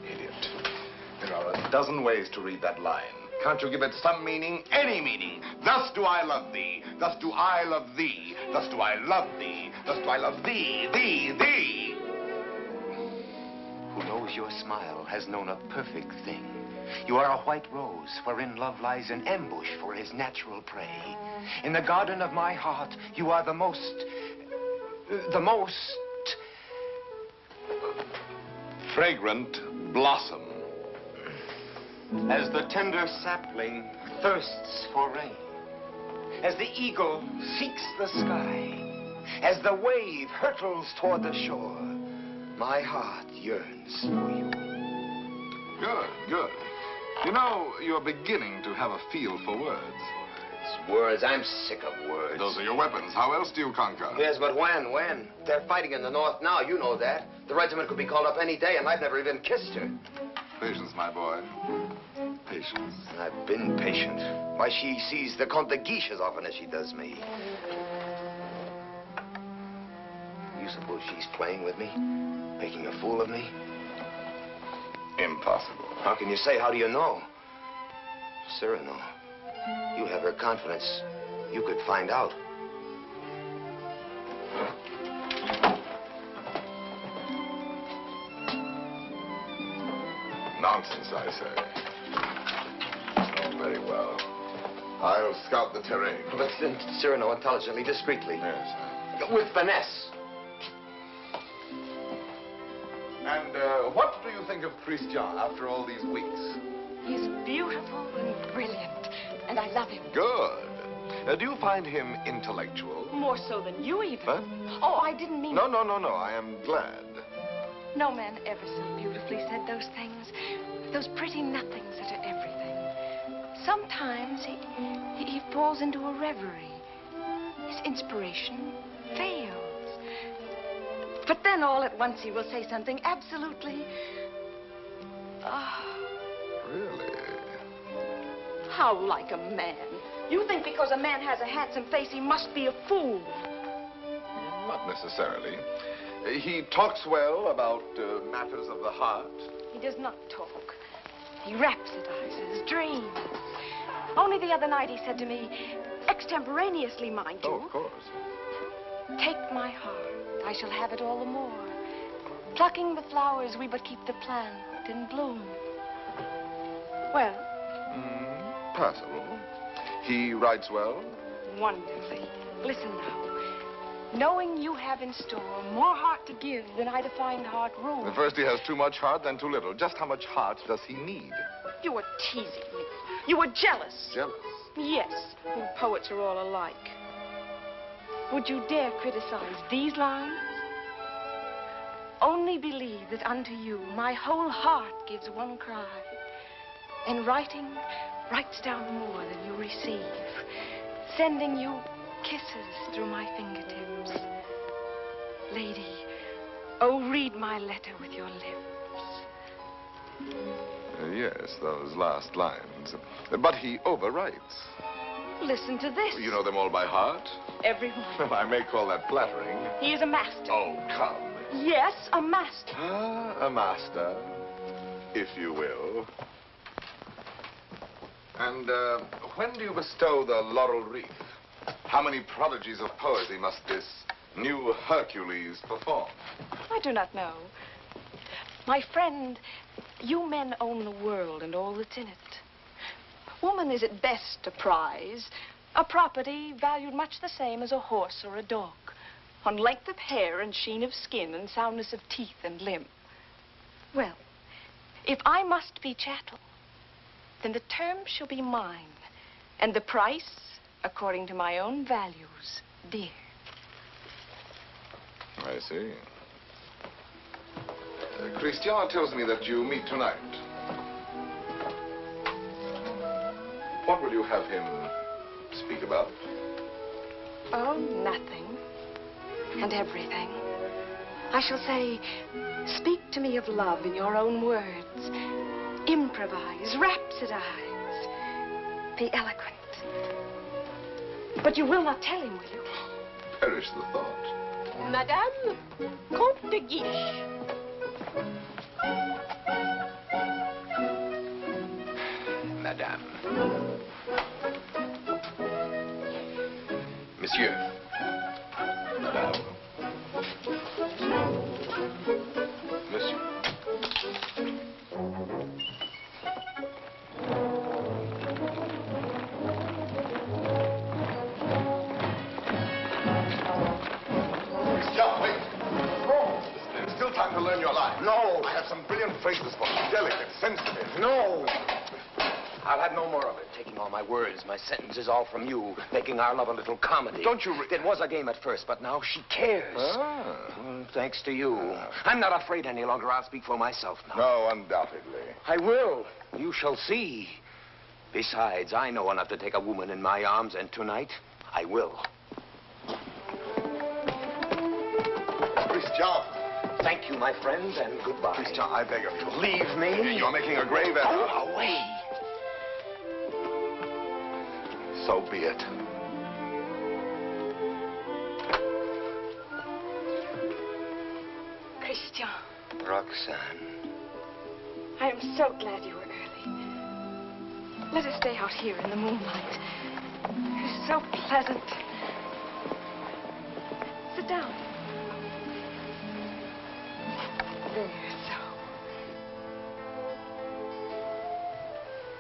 Idiot. There are a dozen ways to read that line. Can't you give it some meaning? Any meaning. Thus do I love thee. Thus do I love thee. Thus do I love thee. Thus do I love thee, thee. Who knows your smile has known a perfect thing. You are a white rose wherein love lies in ambush for his natural prey. In the garden of my heart, you are the most fragrant blossom. As the tender sapling thirsts for rain, as the eagle seeks the sky, as the wave hurtles toward the shore, my heart yearns for you. Good. You know, you're beginning to have a feel for words. Words. I'm sick of words. Those are your weapons. How else do you conquer? Yes, but when? When? They're fighting in the north now. You know that. The regiment could be called up any day, and I've never even kissed her. Patience, my boy. Patience. I've been patient. Why, she sees the Comte de Guiche as often as she does me. You suppose she's playing with me? Making a fool of me? Impossible. How can you say? How do you know? Cyrano, you have her confidence. You could find out. Nonsense, I say. Oh, very well. I'll scout the terrain. But Cyrano, intelligently, discreetly. Yes. With finesse. And what do you think of Christian after all these weeks? He's beautiful and brilliant, and I love him. Good. Do you find him intellectual? More so than you, even. Huh? Oh, I didn't mean... No. I am glad. No man ever so beautifully said those things. Those pretty nothings that are everything. Sometimes he falls into a reverie. His inspiration fails. But then all at once he will say something absolutely... Really? How like a man. You think because a man has a handsome face, he must be a fool. Not necessarily. He talks well about matters of the heart. He does not talk. He rhapsodizes, dreams. Only the other night he said to me, Extemporaneously, mind you. Oh, of course. Take my heart, I shall have it all the more. Plucking the flowers, we but keep the plant in bloom. Well? Passable. He writes well? Wonderfully. Listen now. Knowing you have in store more heart to give than I to find heart room. First he has too much heart, then too little. Just how much heart does he need? You were teasing me. You were jealous. Jealous? Yes. You poets are all alike. Would you dare criticize these lines? Only believe that unto you my whole heart gives one cry. And writing writes down more than you receive, sending you kisses through my fingertips. Lady, oh, read my letter with your lips. Yes, those last lines. But he overwrites. Listen to this. You know them all by heart? Everyone. Well, I may call that flattering. He is a master. Oh, come. Yes, a master. Ah, a master, if you will. And when do you bestow the laurel wreath? How many prodigies of poesy must this new Hercules perform? I do not know. My friend, you men own the world and all that's in it. Woman is at best a prize, a property valued much the same as a horse or a dog, on length of hair and sheen of skin and soundness of teeth and limb. Well, if I must be chattel, then the term shall be mine, and the price, according to my own values, dear. I see. Christian tells me that you meet tonight. What will you have him speak about? Oh, nothing. And everything. I shall say, speak to me of love in your own words. Improvise, rhapsodize. Be eloquent. But you will not tell him, will you? Perish the thought. Madame, Comte de Guiche. Madame. Monsieur. Madame. Monsieur. Christian, wait. No. There's still time to learn your line. No. I have some brilliant phrases for you. Delicate, sensitive. No. I'll have no more of it. Taking all my words, my sentences, all from you, making our love a little comedy. Don't you... It was a game at first, but now she cares. Thanks to you. I'm not afraid any longer. I'll speak for myself now. No, undoubtedly. I will. You shall see. Besides, I know enough to take a woman in my arms, and tonight, I will. Christian. Thank you, my friend, and goodbye. Christian, I beg of you. Leave me. You're making a grave error. Go away. So be it. Christian. Roxane. I am so glad you were early. Let us stay out here in the moonlight. It is so pleasant. Sit down. There, so.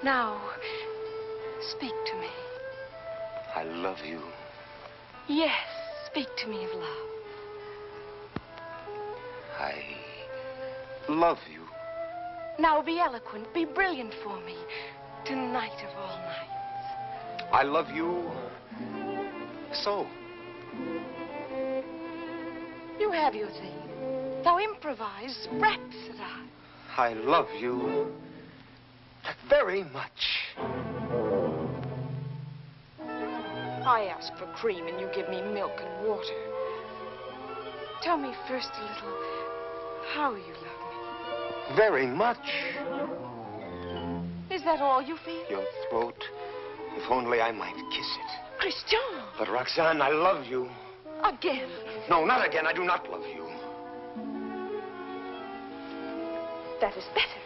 Now, speak to me. I love you. Yes, speak to me of love. I love you. Now be eloquent, be brilliant for me. Tonight of all nights. I love you so. You have your thing. Now improvise, rhapsodize. I love you very much. I ask for cream and you give me milk and water. Tell me first a little how you love me. Very much. Is that all you feel? Your throat. If only I might kiss it. Christian! But Roxane, I love you. Again. No, not again. I do not love you. That is better.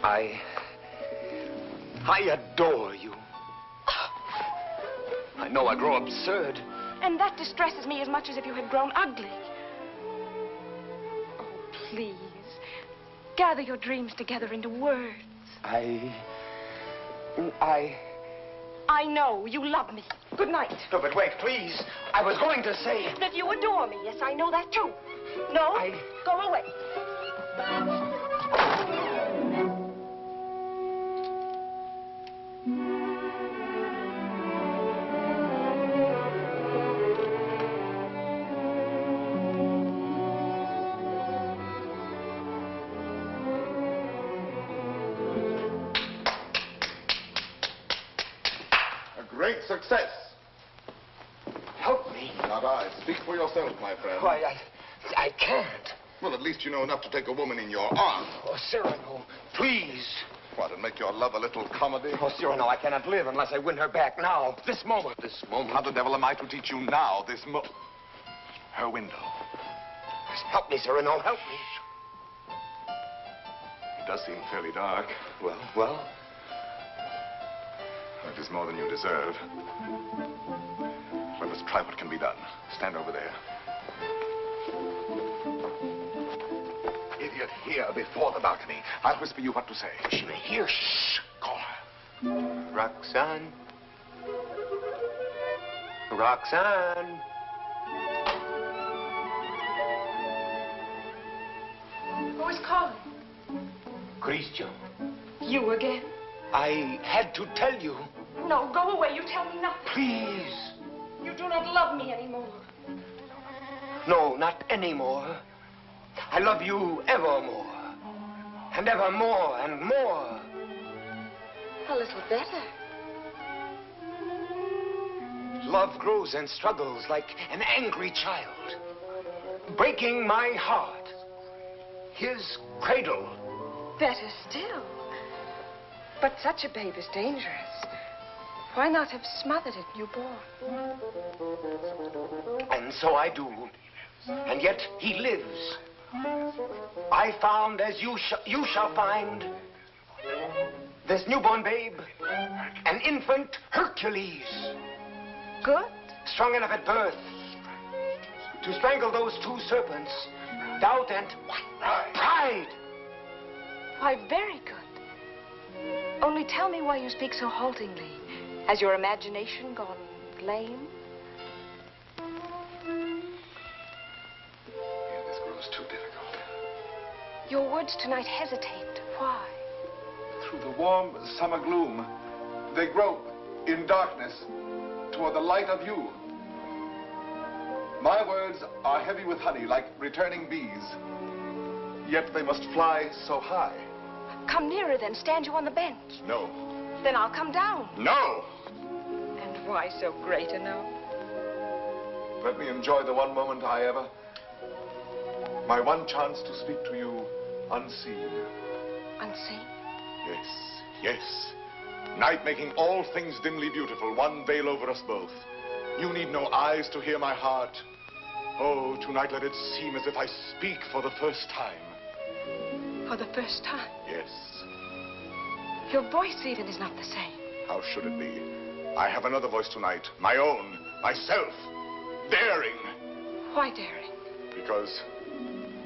I adore you. I know I grow absurd. And that distresses me as much as if you had grown ugly. Oh, please. Gather your dreams together into words. I know. You love me. Good night. No, but wait, please. I was going to say... That you adore me. Yes, I know that, too. No? Go away. Great success. Help me. Not I. Speak for yourself, my friend. Why, I can't. Well, at least you know enough to take a woman in your arms. Oh, Cyrano, please. What, and make your love a little comedy? Oh, Cyrano, I cannot live unless I win her back now. This moment. This moment? How the devil am I to teach you now, her window? Help me, Cyrano, help me. It does seem fairly dark. Well? It is more than you deserve. Well, let's try what can be done. Stand over there. Idiot, here before the balcony. I'll whisper you what to say. She may hear. Shh. Call her. Roxane. Roxane. Who is calling? Christian. You again? I had to tell you. No, go away. You tell me nothing. Please. You do not love me anymore. No, not anymore. I love you evermore. And evermore and more. A little better. Love grows and struggles like an angry child, breaking my heart. His cradle. Better still. But such a babe is dangerous. Why not have smothered it newborn? And so I do. And yet he lives. I found, as you shall find, this newborn babe, an infant Hercules. Good. Strong enough at birth to strangle those two serpents, doubt and pride. Why, very good. Only tell me why you speak so haltingly. Has your imagination gone lame? This grows too difficult. Your words tonight hesitate. Why? Through the warm summer gloom, they grope in darkness toward the light of you. My words are heavy with honey, like returning bees. Yet they must fly so high. Come nearer, then. Stand you on the bench. No. Then I'll come down. No! And why so great a no? Let me enjoy the one moment my one chance to speak to you unseen. Unseen? Yes, yes. Night making all things dimly beautiful, one veil over us both. You need no eyes to hear my heart. Oh, tonight let it seem as if I speak for the first time. For the first time? Yes. Your voice even is not the same. How should it be? I have another voice tonight, my own, myself, daring. Why daring? Because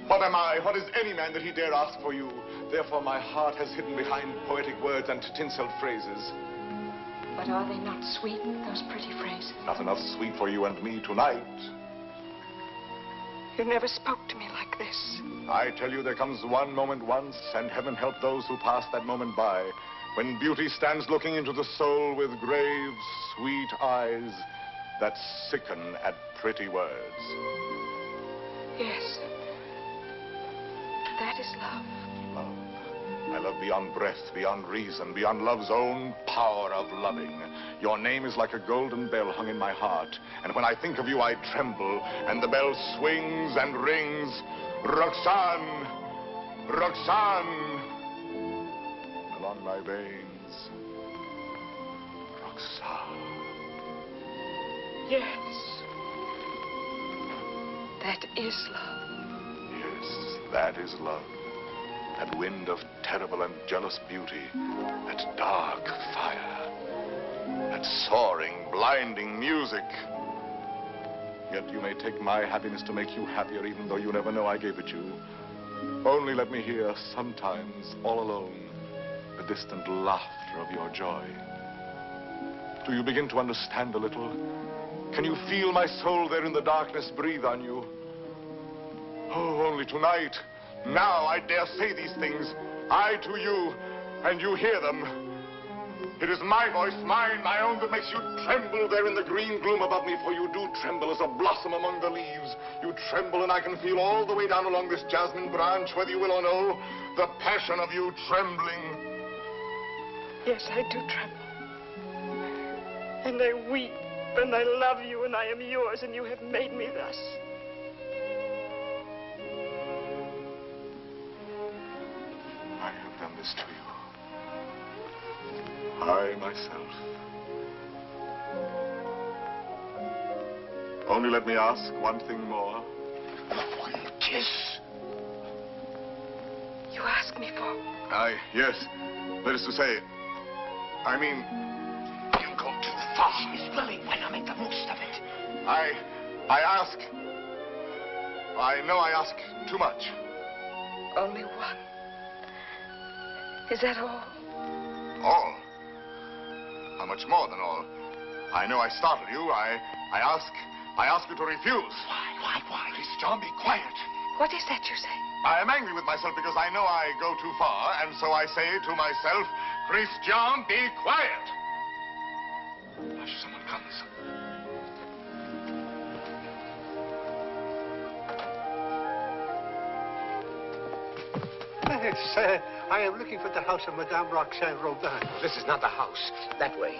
what am I? What is any man that he dare ask for you? Therefore my heart has hidden behind poetic words and tinseled phrases. But are they not sweet, those pretty phrases? Not enough sweet for you and me tonight. You never spoke to me like this. I tell you, there comes one moment once, and heaven help those who pass that moment by, when beauty stands looking into the soul with grave, sweet eyes that sicken at pretty words. Yes. That is love. Love. I love beyond breath, beyond reason, beyond love's own power of loving. Your name is like a golden bell hung in my heart, and when I think of you, I tremble, and the bell swings and rings. Roxane! Roxane! Along my veins. Roxane. Yes. That is love. Yes, that is love. That wind of terrible and jealous beauty. That dark fire. that soaring, blinding music. Yet you may take my happiness to make you happier, even though you never know I gave it you. Only let me hear, sometimes, all alone, the distant laughter of your joy. Do you begin to understand a little? Can you feel my soul there in the darkness breathe on you? Oh, only tonight, now I dare say these things. I to you, and you hear them. It is my voice, mine, my own, that makes you tremble there in the green gloom above me, for you do tremble as a blossom among the leaves. You tremble, and I can feel all the way down along this jasmine branch, whether you will or no, the passion of you trembling. Yes, I do tremble. And I weep, and I love you, and I am yours, and you have made me thus. I have done this to you. I, myself. Only let me ask one thing more. One kiss. You ask me for? Yes. That is to say, I mean, You go too far, Miss Lily. Why not make the most of it? I ask. I know I ask too much. Only one. Is that all? All? How much more than all? I know I startled you. I ask you to refuse. Why? Miss John, be quiet. What is that you say? I am angry with myself because I know I go too far, and so I say to myself, Christian, be quiet. Hush, someone comes. I am looking for the house of Madame Roxane Robin. This is not the house. That way.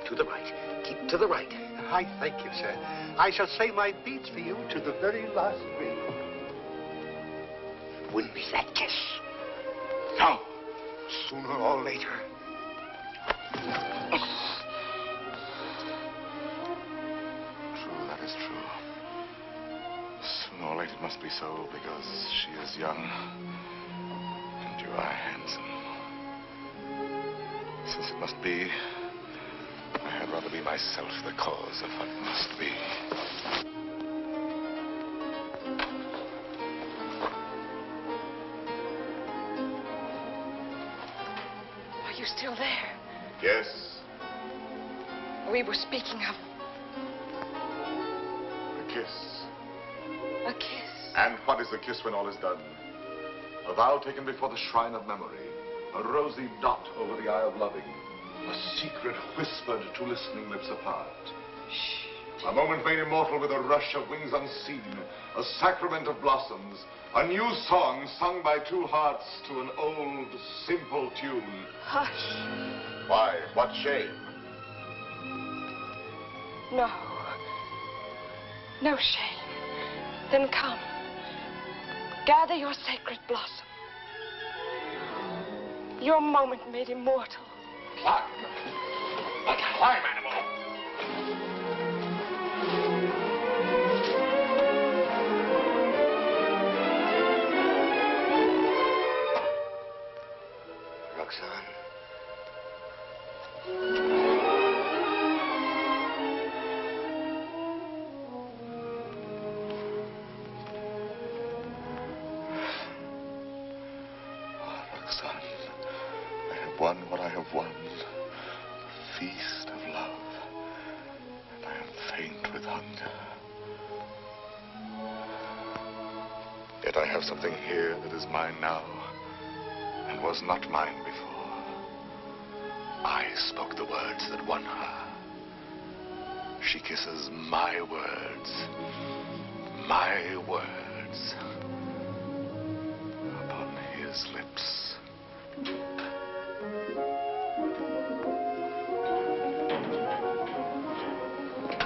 To the right. Keep to the right. I thank you, sir. I shall say my beads for you to the very last ring. Win me that kiss. No. Sooner or later. True, that is true. Sooner or later it must be so, because she is young. And you are handsome. Since it must be, I had rather be myself the cause of what must be. Are you still there? Yes. We were speaking of A kiss. a kiss. And what is a kiss when all is done? A vow taken before the shrine of memory. A rosy dot over the eye of loving. A secret whispered to listening lips apart. A moment made immortal with a rush of wings unseen. A sacrament of blossoms. A new song sung by two hearts to an old, simple tune. Hush. Why? What shame? No. No shame. Then come. Gather your sacred blossom. Your moment made immortal. Climb. Like a climb animal. Roxane. Roxane, I have won what I have won. Feast of love, and I am faint with hunger. Yet I have something here that is mine now, and was not mine before. I spoke the words that won her. She kisses my words, upon his lips.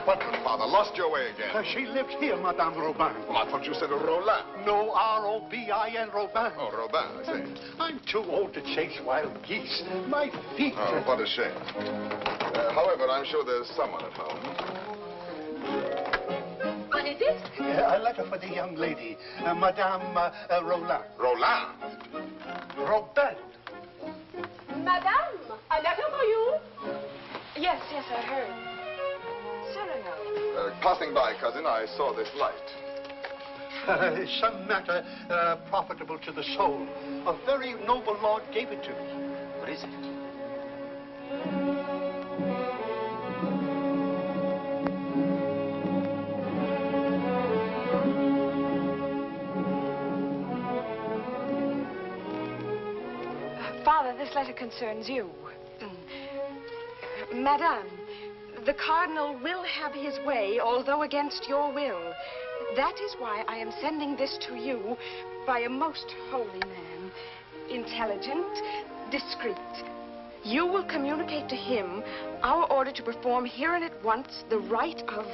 What, good father? Lost your way again? She lives here, Madame Robin. Well, I thought you said Roland. No, R-O-B-I-N, Robin. Oh, Robin, I see. I'm too old to chase wild geese. My feet... Oh, what a shame. However, I'm sure there's someone at home. What is it? A letter for the young lady, Madame Roland. Roland? Robin. Madame, a letter for you. Yes, I heard. Cyrano. Passing by, cousin, I saw this light. Some matter profitable to the soul. A very noble lord gave it to me. What is it? Father, this letter concerns you. Madame, the Cardinal will have his way, although against your will. That is why I am sending this to you by a most holy man. Intelligent, discreet. You will communicate to him our order to perform here and at once the rite of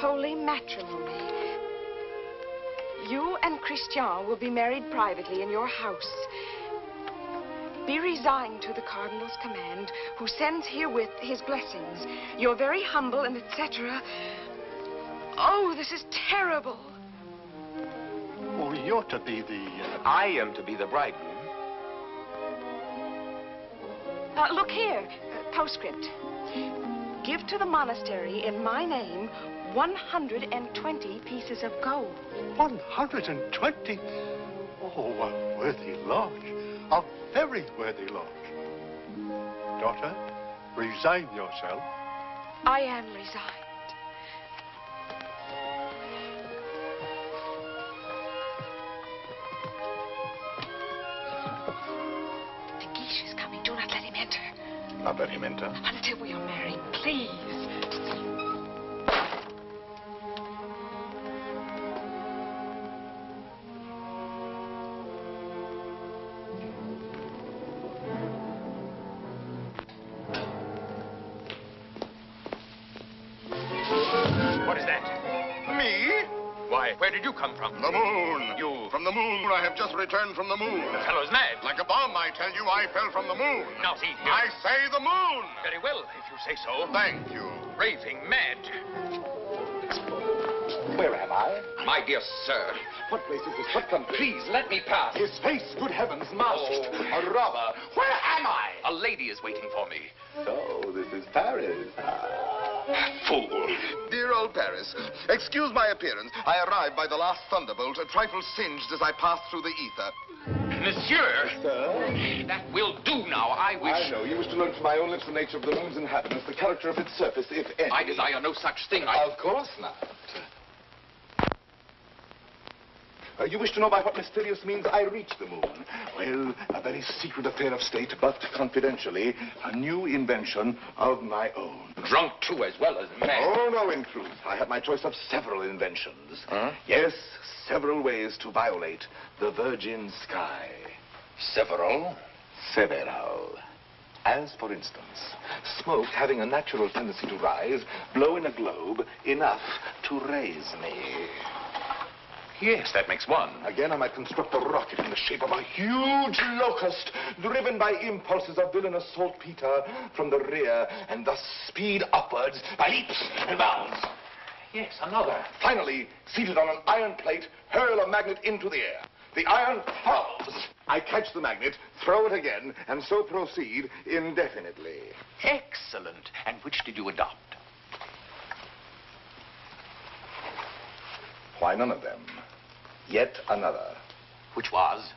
holy matrimony. You and Christian will be married privately in your house. Be resigned to the Cardinal's command, who sends herewith his blessings. You're very humble and etc. Oh, this is terrible. Oh, you're to be the... I am to be the bridegroom. Look here, postscript. Give to the monastery in my name 120 pieces of gold. 120? Oh, a worthy lodge. A very worthy lodge. Daughter, resign yourself. I am resigned. De Guiche is coming. Do not let him enter. Not let him enter. Until we are married, please. What is that? Me? Why, where did you come from? The moon. You... From the moon. I have just returned from the moon. The fellow's mad. Like a bomb, I tell you, I fell from the moon. Now, see here. I say the moon. Very well, if you say so. Thank you. Raving mad. Where am I? My dear sir. What place is this? What country? Please, let me pass. His face, good heavens, masked. Oh. A robber. Where am I? A lady is waiting for me. So, this is Paris. Fool. Dear old Paris, excuse my appearance. I arrived by the last thunderbolt, a trifle singed as I passed through the ether. Monsieur. Sir? That will do now. I wish... I know. You wish to learn from my own lips the nature of the moon's inhabitants, the character of its surface, if any. I desire no such thing. Of course not. You wish to know by what mysterious means I reached the moon? Well, a very secret affair of state, but confidentially, a new invention of my own. Drunk, too, as well as mad. Oh, no, in truth. I have my choice of several inventions. Huh? Yes, several ways to violate the virgin sky. Several? Several. As, for instance, smoke having a natural tendency to rise, blow in a globe enough to raise me. Yes, that makes one. Again, I might construct a rocket in the shape of a huge locust, driven by impulses of villainous saltpeter from the rear, and thus speed upwards by leaps and bounds. Yes, another. Finally, seated on an iron plate, hurl a magnet into the air. The iron falls. I catch the magnet, throw it again, and so proceed indefinitely. Excellent. And which did you adopt? Why, none of them. Yet another. Which was?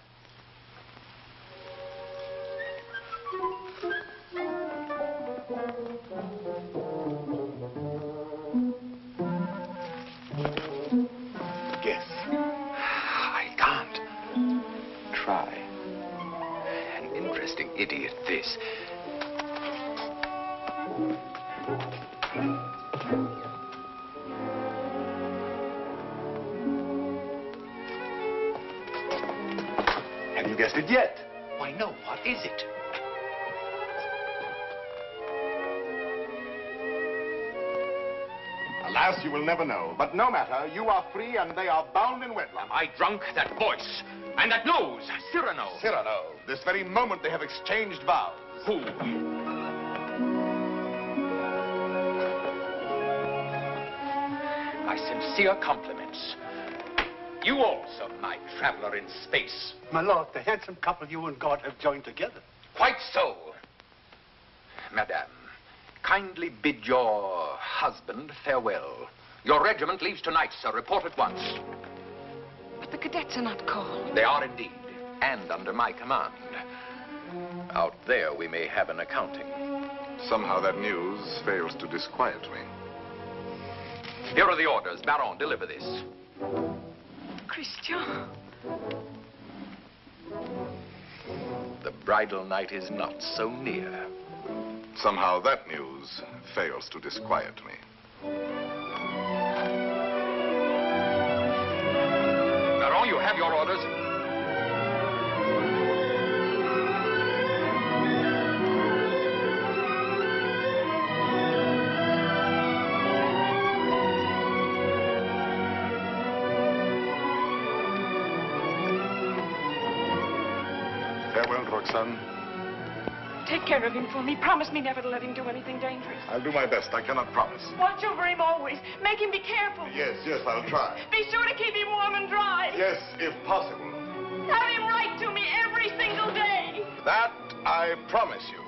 Guess. I can't. Try. An interesting idiot, this. Have you guessed it yet? Why, no. What is it? Alas, you will never know. But no matter. You are free and they are bound in wedlock. Am I drunk? That voice. And that nose. Cyrano. Cyrano. This very moment they have exchanged vows. Who? My sincere compliments. You also, my traveler in space. My lord, the handsome couple you and God have joined together. Quite so. Madame, kindly bid your husband farewell. Your regiment leaves tonight, sir. Report at once. But the cadets are not called. They are indeed, and under my command. Out there, we may have an accounting. Somehow that news fails to disquiet me. Here are the orders. Baron, deliver this. Christian. The bridal night is not so near. Somehow that news fails to disquiet me. Baron, you have your orders. Farewell, Roxane. Take care of him for me. Promise me never to let him do anything dangerous. I'll do my best. I cannot promise. Watch over him always. Make him be careful. Yes, I'll try. Be sure to keep him warm and dry. Yes, if possible. Have him write to me every single day. That I promise you.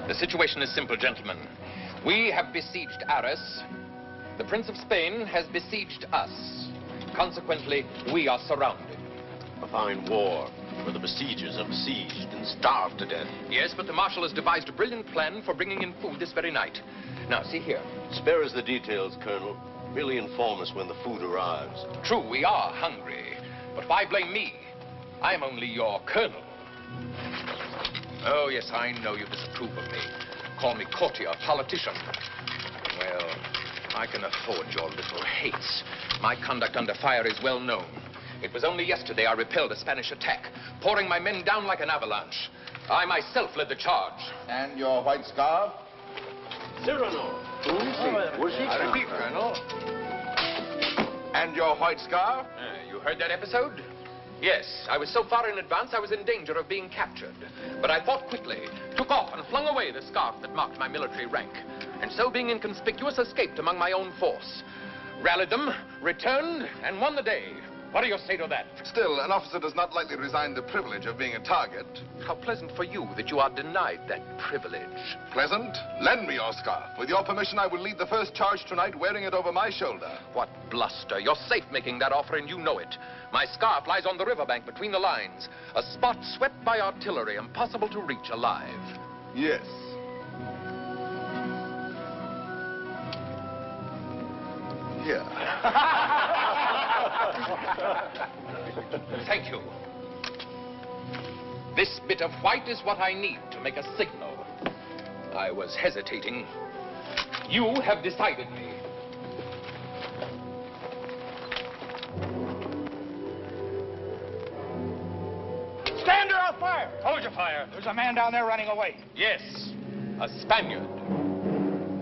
The situation is simple, gentlemen. We have besieged Arras. The Prince of Spain has besieged us. Consequently, we are surrounded. A fine war, where the besiegers are besieged and starved to death. Yes, but the Marshal has devised a brilliant plan for bringing in food this very night. Now, see here. Spare us the details, Colonel. Merely inform us when the food arrives. True, we are hungry. But why blame me? I am only your colonel. Oh, yes, I know you disapprove of me. Call me courtier, politician. Well, I can afford your little hates. My conduct under fire is well known. It was only yesterday I repelled a Spanish attack, pouring my men down like an avalanche. I myself led the charge. And your white scarf? Cyrano. I repeat, Colonel. And your white scarf? You heard that episode? Yes, I was so far in advance I was in danger of being captured. But I fought quickly, took off and flung away the scarf that marked my military rank. And so, being inconspicuous, escaped among my own force. Rallied them, returned, and won the day. What do you say to that? Still, an officer does not lightly resign the privilege of being a target. How pleasant for you that you are denied that privilege. Pleasant? Lend me your scarf. With your permission, I will lead the first charge tonight wearing it over my shoulder. What bluster. You're safe making that offer, and you know it. My scarf lies on the riverbank between the lines. A spot swept by artillery, impossible to reach alive. Yes. Here. Thank you. This bit of white is what I need to make a signal. I was hesitating. You have decided me. Hold your fire. There's a man down there running away. Yes, a Spaniard.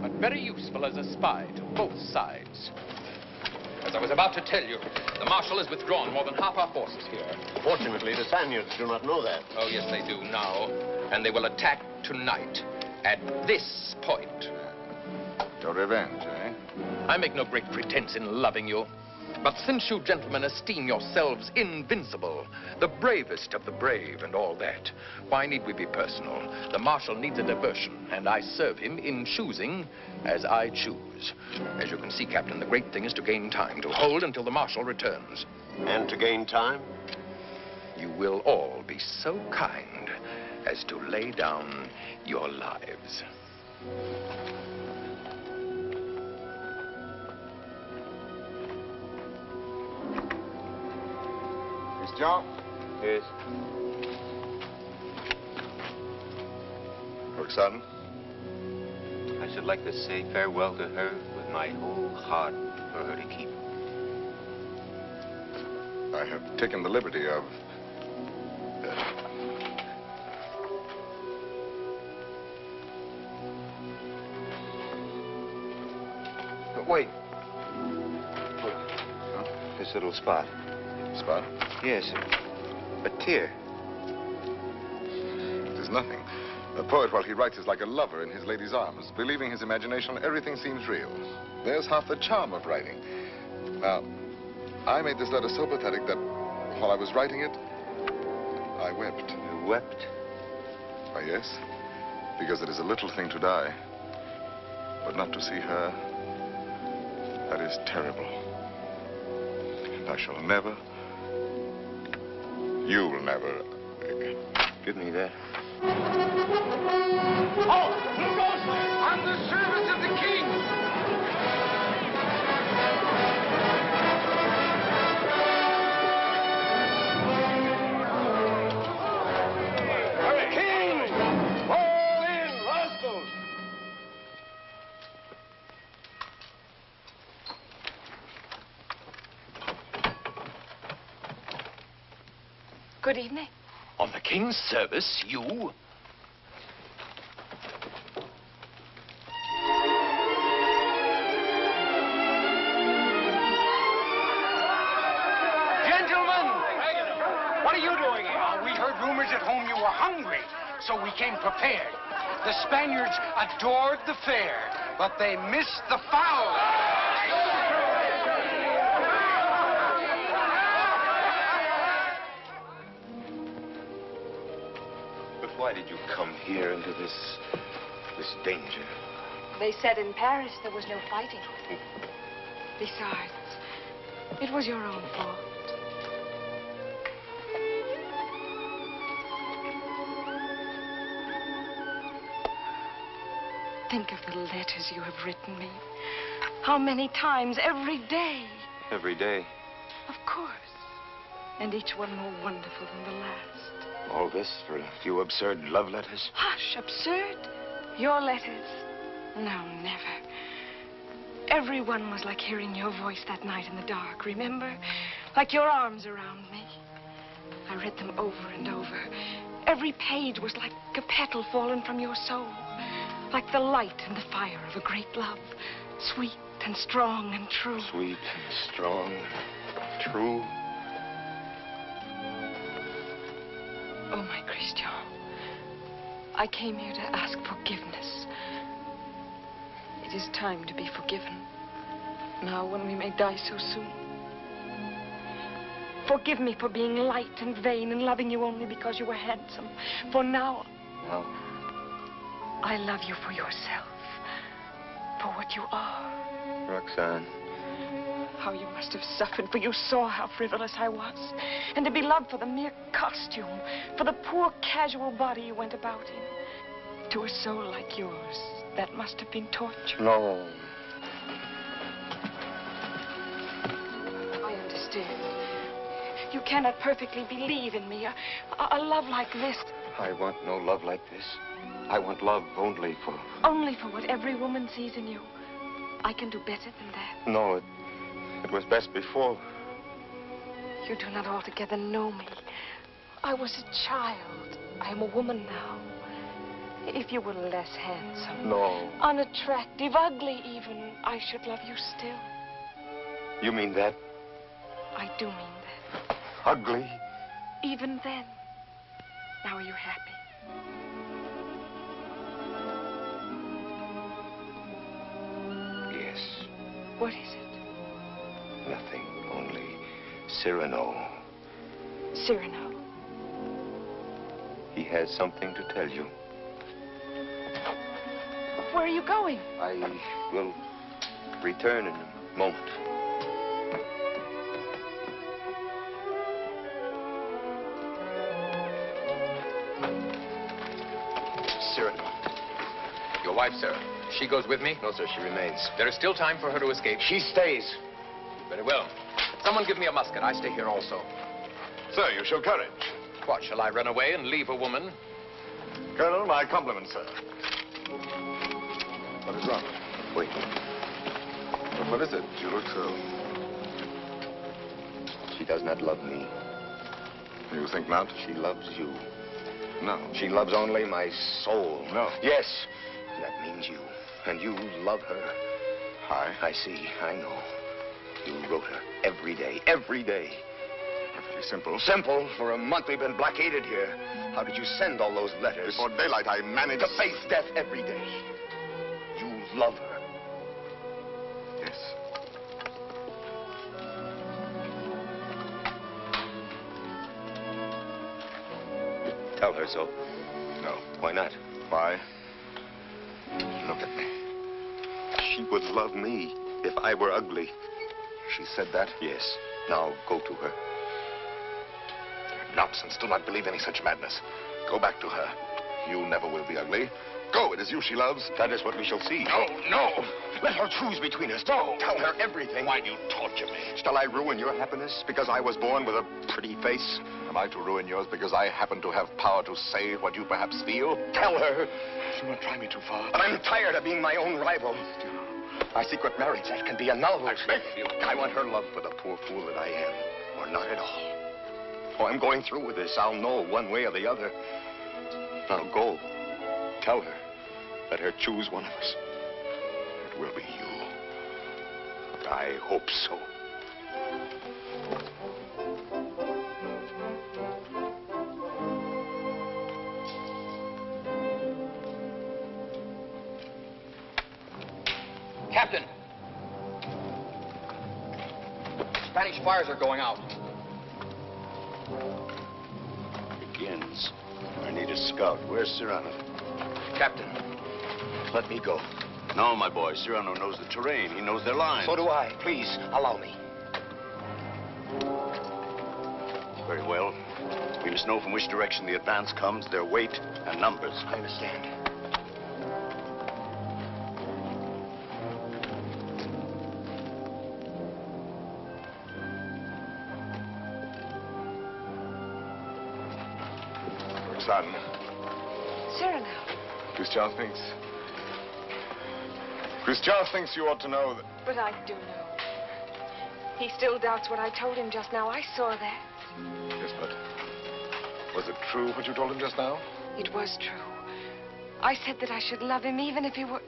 But very useful as a spy to both sides. As I was about to tell you, the Marshal has withdrawn more than half our forces here. Fortunately, the Spaniards do not know that. Oh, yes, they do now. And they will attack tonight at this point. Your revenge, eh? I make no great pretense in loving you. But since you gentlemen esteem yourselves invincible, the bravest of the brave and all that, why need we be personal? The Marshal needs a diversion, and I serve him in choosing as I choose. As you can see, Captain, the great thing is to gain time, to hold until the Marshal returns. And to gain time? You will all be so kind as to lay down your lives. Miss John? Yes. Roxane? I should like to say farewell to her with my whole heart for her to keep. I have taken the liberty of... But wait. This little spot. Spot? Yes, a tear. It is nothing. A poet, while he writes, is like a lover in his lady's arms. Believing his imagination, everything seems real. There's half the charm of writing. Now, I made this letter so pathetic that while I was writing it, I wept. You wept? Why, yes. Because it is a little thing to die. But not to see her, that is terrible. And I shall never... You'll never... Give me that. Oh, who goes there? On the service of the king. King! Fall in, rascals! Good evening. On the king's service, you? Gentlemen, what are you doing here? We heard rumors at home you were hungry, so we came prepared. The Spaniards adored the fair, but they missed the fowl. Why did you come here into this danger? They said in Paris there was no fighting. Besides, it was your own fault. Think of the letters you have written me. How many times every day? Every day. Of course. And each one more wonderful than the last. All this for a few absurd love letters? Hush, absurd? Your letters? No, never. Every one was like hearing your voice that night in the dark, remember? Like your arms around me. I read them over and over. Every page was like a petal fallen from your soul. Like the light and the fire of a great love. Sweet and strong and true. Sweet and strong, true. Oh, my Christian, I came here to ask forgiveness. It is time to be forgiven. Now, when we may die so soon. Forgive me for being light and vain and loving you only because you were handsome. For now, I love you for yourself. For what you are. Roxane. How you must have suffered, for you saw how frivolous I was. And to be loved for the mere costume, for the poor casual body you went about in. To a soul like yours, that must have been torture. No. I understand. You cannot perfectly believe in me. A love like this. I want no love like this. I want love only for... Only for what every woman sees in you. I can do better than that. No, it was best before. You do not altogether know me. I was a child. I am a woman now. If you were less handsome, No. unattractive, ugly even, I should love you still. You mean that? I do mean that. Ugly? Even then. Now are you happy? Yes. What is it? Nothing. Only Cyrano. Cyrano. He has something to tell you. Where are you going? I will return in a moment. Cyrano. Your wife, sir. She goes with me? No, sir, she remains. There is still time for her to escape. She stays. Very well. Someone give me a musket. I stay here also. Sir, you show courage. What, shall I run away and leave a woman? Colonel, my compliments, sir. What is wrong? Wait. But what is it? You look so... She does not love me. You think not? She loves you. No. She loves only my soul. No. Yes. That means you. And you love her. I see. I know. You wrote her every day. Every day. Perfectly simple. Simple? For a month we've been blockaded here. How did you send all those letters? Before daylight, I managed... To face death every day. You love her. Yes. Tell her so. No. Why not? Why? Look at me. She would love me if I were ugly. She said that? Yes. Now go to her. Nonsense. Do not believe any such madness. Go back to her. You never will be ugly. Go. It is you she loves. That is what we shall see. No, no. Let her choose between us. No. Tell her everything. Why do you torture me? Shall I ruin your happiness because I was born with a pretty face? Am I to ruin yours because I happen to have power to say what you perhaps feel? Tell her. Do not try me too far. I'm tired of being my own rival. My secret marriage, that can be annulled. I beg of you. I want her love for the poor fool that I am, or not at all. Oh, I'm going through with this. I'll know one way or the other. Now go. Tell her. Let her choose one of us. It will be you. I hope so. Captain! Spanish fires are going out. Begins. I need a scout. Where's Cyrano? Captain. Let me go. No, my boy. Cyrano knows the terrain. He knows their lines. So do I. Please, allow me. Very well. We must know from which direction the advance comes, their weight and numbers. I understand. Roxane. Cyrano. Christian thinks you ought to know that... But I do know. He still doubts what I told him just now. I saw that. Yes, but... Was it true what you told him just now? It was true. I said that I should love him even if he were...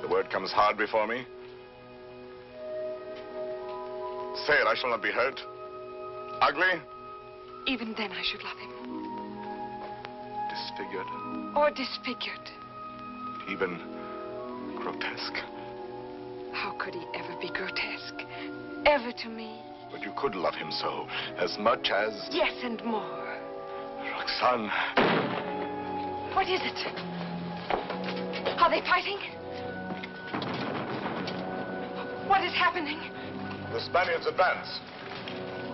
The word comes hard before me. Say it, I shall not be hurt. Ugly? Even then I should love him. Disfigured? Or disfigured. Even grotesque? How could he ever be grotesque? Ever to me? But you could love him so, as much as... Yes, and more. Roxane. What is it? Are they fighting? What is happening? The Spaniards advance.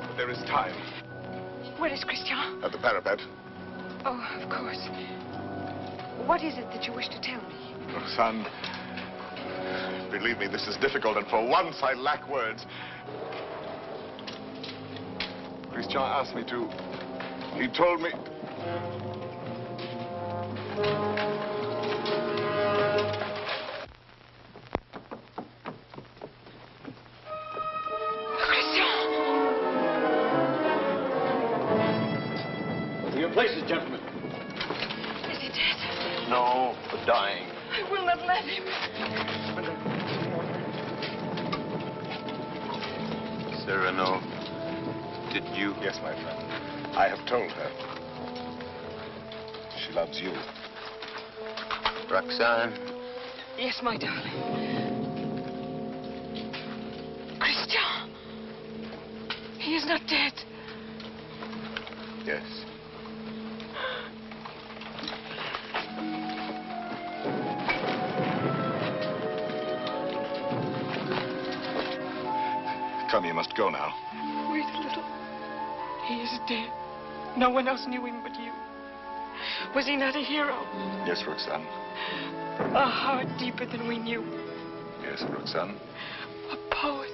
But there is time. Where is Christian? At the parapet. Oh, of course. What is it that you wish to tell me? Roxane, believe me, this is difficult, and for once I lack words. Christian asked me to... He told me... To your places, Cyrano, did you? Yes, my friend. I have told her. She loves you. Roxane? Yes, my darling. Christian! He is not dead. Yes. Come, you must go now. Wait a little. He is dead. No one else knew him but you. Was he not a hero? Yes, Roxane. A heart deeper than we knew. Yes, Roxane. A poet.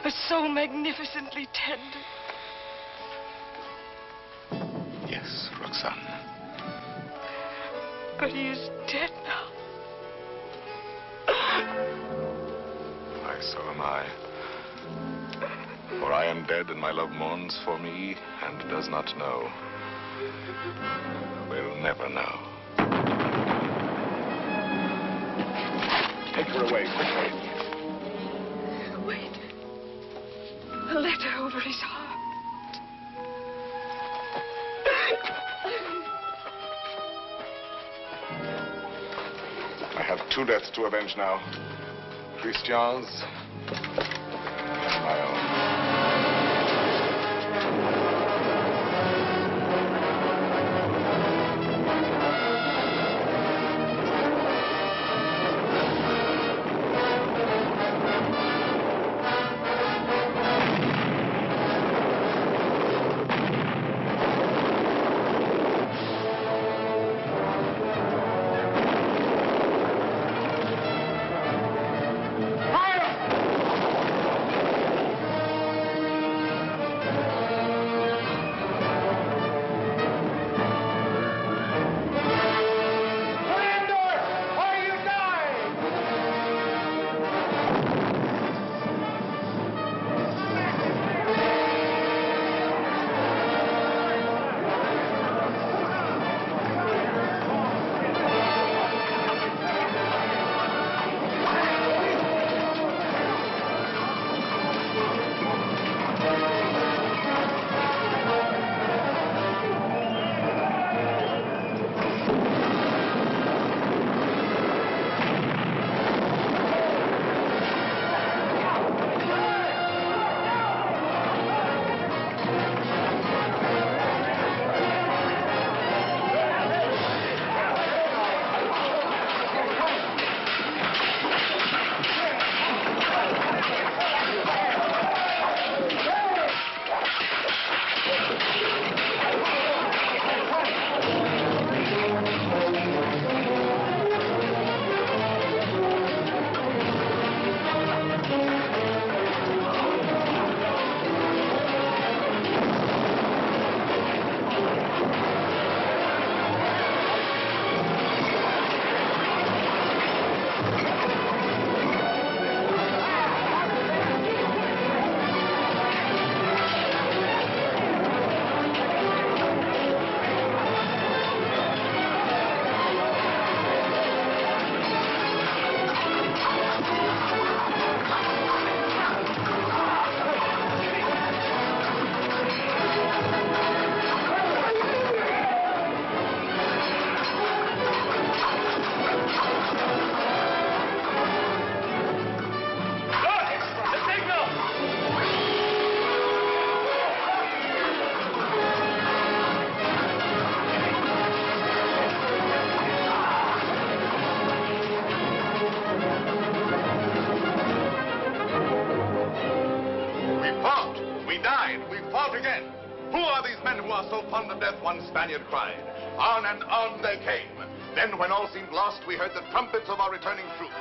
A soul magnificently tender. Yes, Roxane. But he is dead now. Why, so am I. For I am dead, and my love mourns for me, and does not know. Will never know. Take her away, quickly. Wait. A letter over his heart. I have 2 deaths to avenge now. Christian's and my own. One Spaniard cried. On and on they came. Then, when all seemed lost, we heard the trumpets of our returning troops.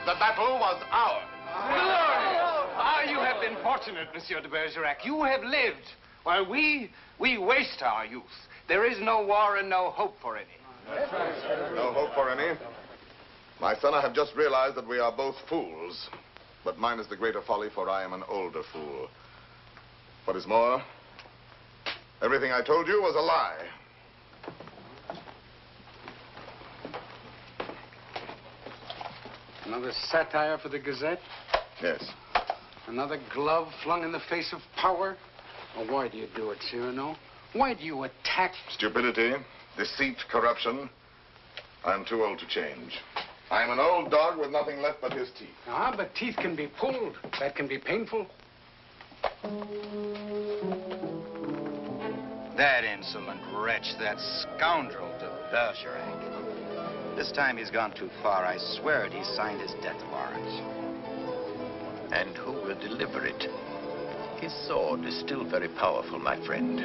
The battle was ours. You have been fortunate, Monsieur de Bergerac. You have lived, while we waste our youth. There is no war and no hope for any. No hope for any? My son, I have just realized that we are both fools. But mine is the greater folly, for I am an older fool. What is more, everything I told you was a lie. Another satire for the Gazette? Yes. Another glove flung in the face of power? Well, why do you do it, Cyrano? Why do you attack? Stupidity, deceit, corruption. I'm too old to change. I'm an old dog with nothing left but his teeth. Ah, but teeth can be pulled. That can be painful. That insolent wretch, that scoundrel De Bergerac. This time he's gone too far. I swear it, he signed his death warrant. And who will deliver it? His sword is still very powerful, my friend.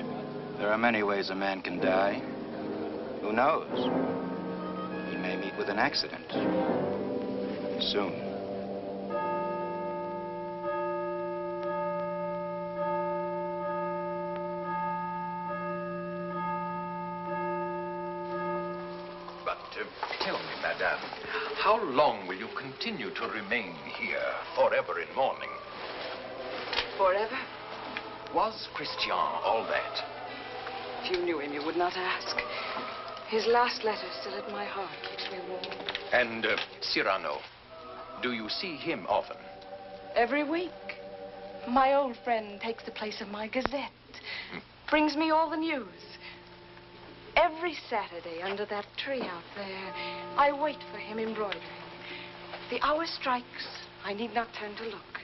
There are many ways a man can die. Who knows? He may meet with an accident. Soon. But tell me, madame, how long will you continue to remain here, forever in mourning? Forever? Was Christian all that? If you knew him, you would not ask. His last letter still at my heart keeps me warm. And Cyrano, do you see him often? Every week. My old friend takes the place of my gazette. Brings me all the news. Every Saturday under that tree out there, I wait for him embroidering. The hour strikes. I need not turn to look.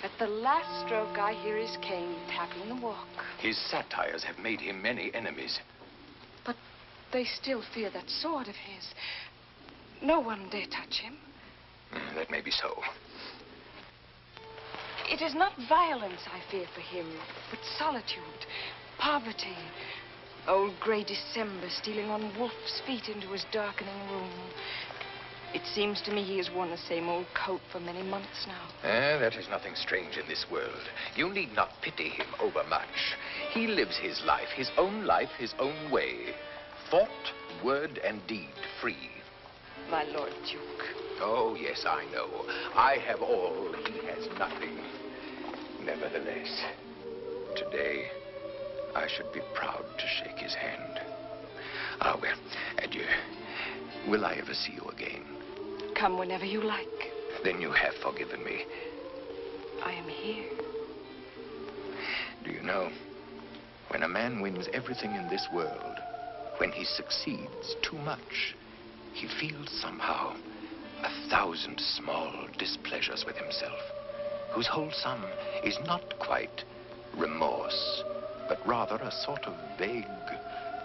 At the last stroke, I hear his cane tapping the walk. His satires have made him many enemies. But they still fear that sword of his. No one dare touch him. That may be so. It is not violence I fear for him, but solitude, poverty. Old gray December stealing on wolf's feet into his darkening room. It seems to me he has worn the same old coat for many months now. That is nothing strange in this world. You need not pity him overmuch. He lives his life, his own way. Thought, word, and deed free. My Lord Duke. Oh, yes, I know. I have all, he has nothing. Nevertheless, today, I should be proud to shake his hand. Ah, well, adieu. Will I ever see you again? Come whenever you like. Then you have forgiven me. I am here. Do you know, when a man wins everything in this world, when he succeeds too much, he feels somehow 1,000 small displeasures with himself, whose whole sum is not quite remorse, but rather a sort of vague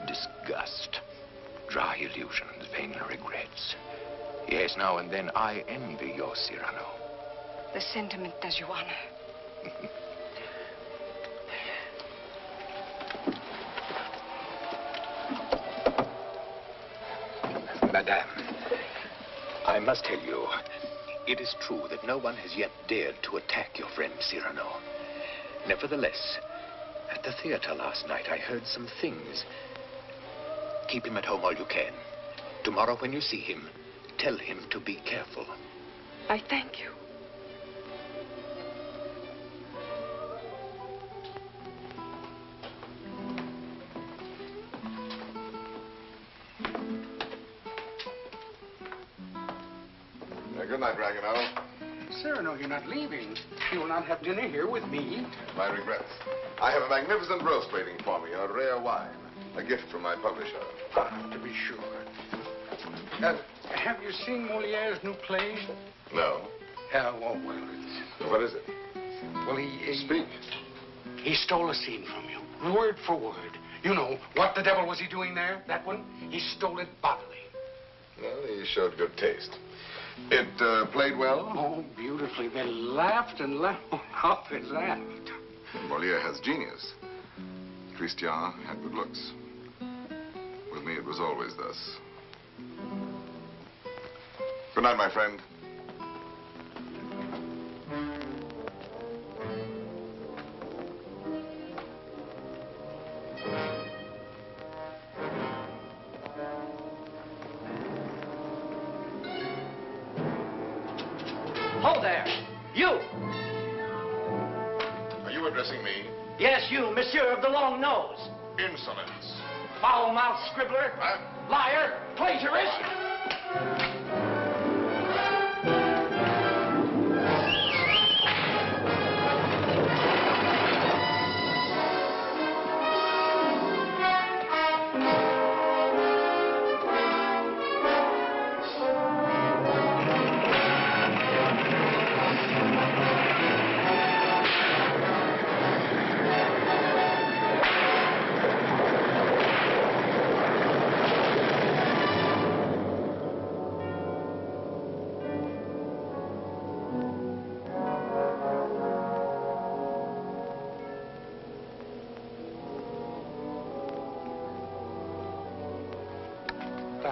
disgust, dry illusions, vain regrets. Yes, now and then I envy your Cyrano. The sentiment does you honor. Madame, I must tell you, it is true that no one has yet dared to attack your friend Cyrano. Nevertheless, at the theater last night, I heard some things. Keep him at home all you can. Tomorrow when you see him, tell him to be careful. I thank you. Good night, Ragueneau. Cyrano, you're not leaving. You will not have dinner here with me. My regrets. I have a magnificent roast waiting for me, a rare wine. A gift from my publisher. Ah, to be sure. Have you seen Moliere's new play? No. Oh, well, it's... What is it? Well, he... Speak. He stole a scene from you, word for word. You know, what the devil was he doing there? That one? He stole it bodily. Well, he showed good taste. It played well? Oh, beautifully. They laughed and laughed. How they laughed. Moliere has genius. Christian had good looks. With me, it was always thus. Good night, my friend. Hold there. You. Are you addressing me? Yes, you, monsieur of the long nose. Insolence. Foul-mouthed scribbler. Liar. Plagiarist.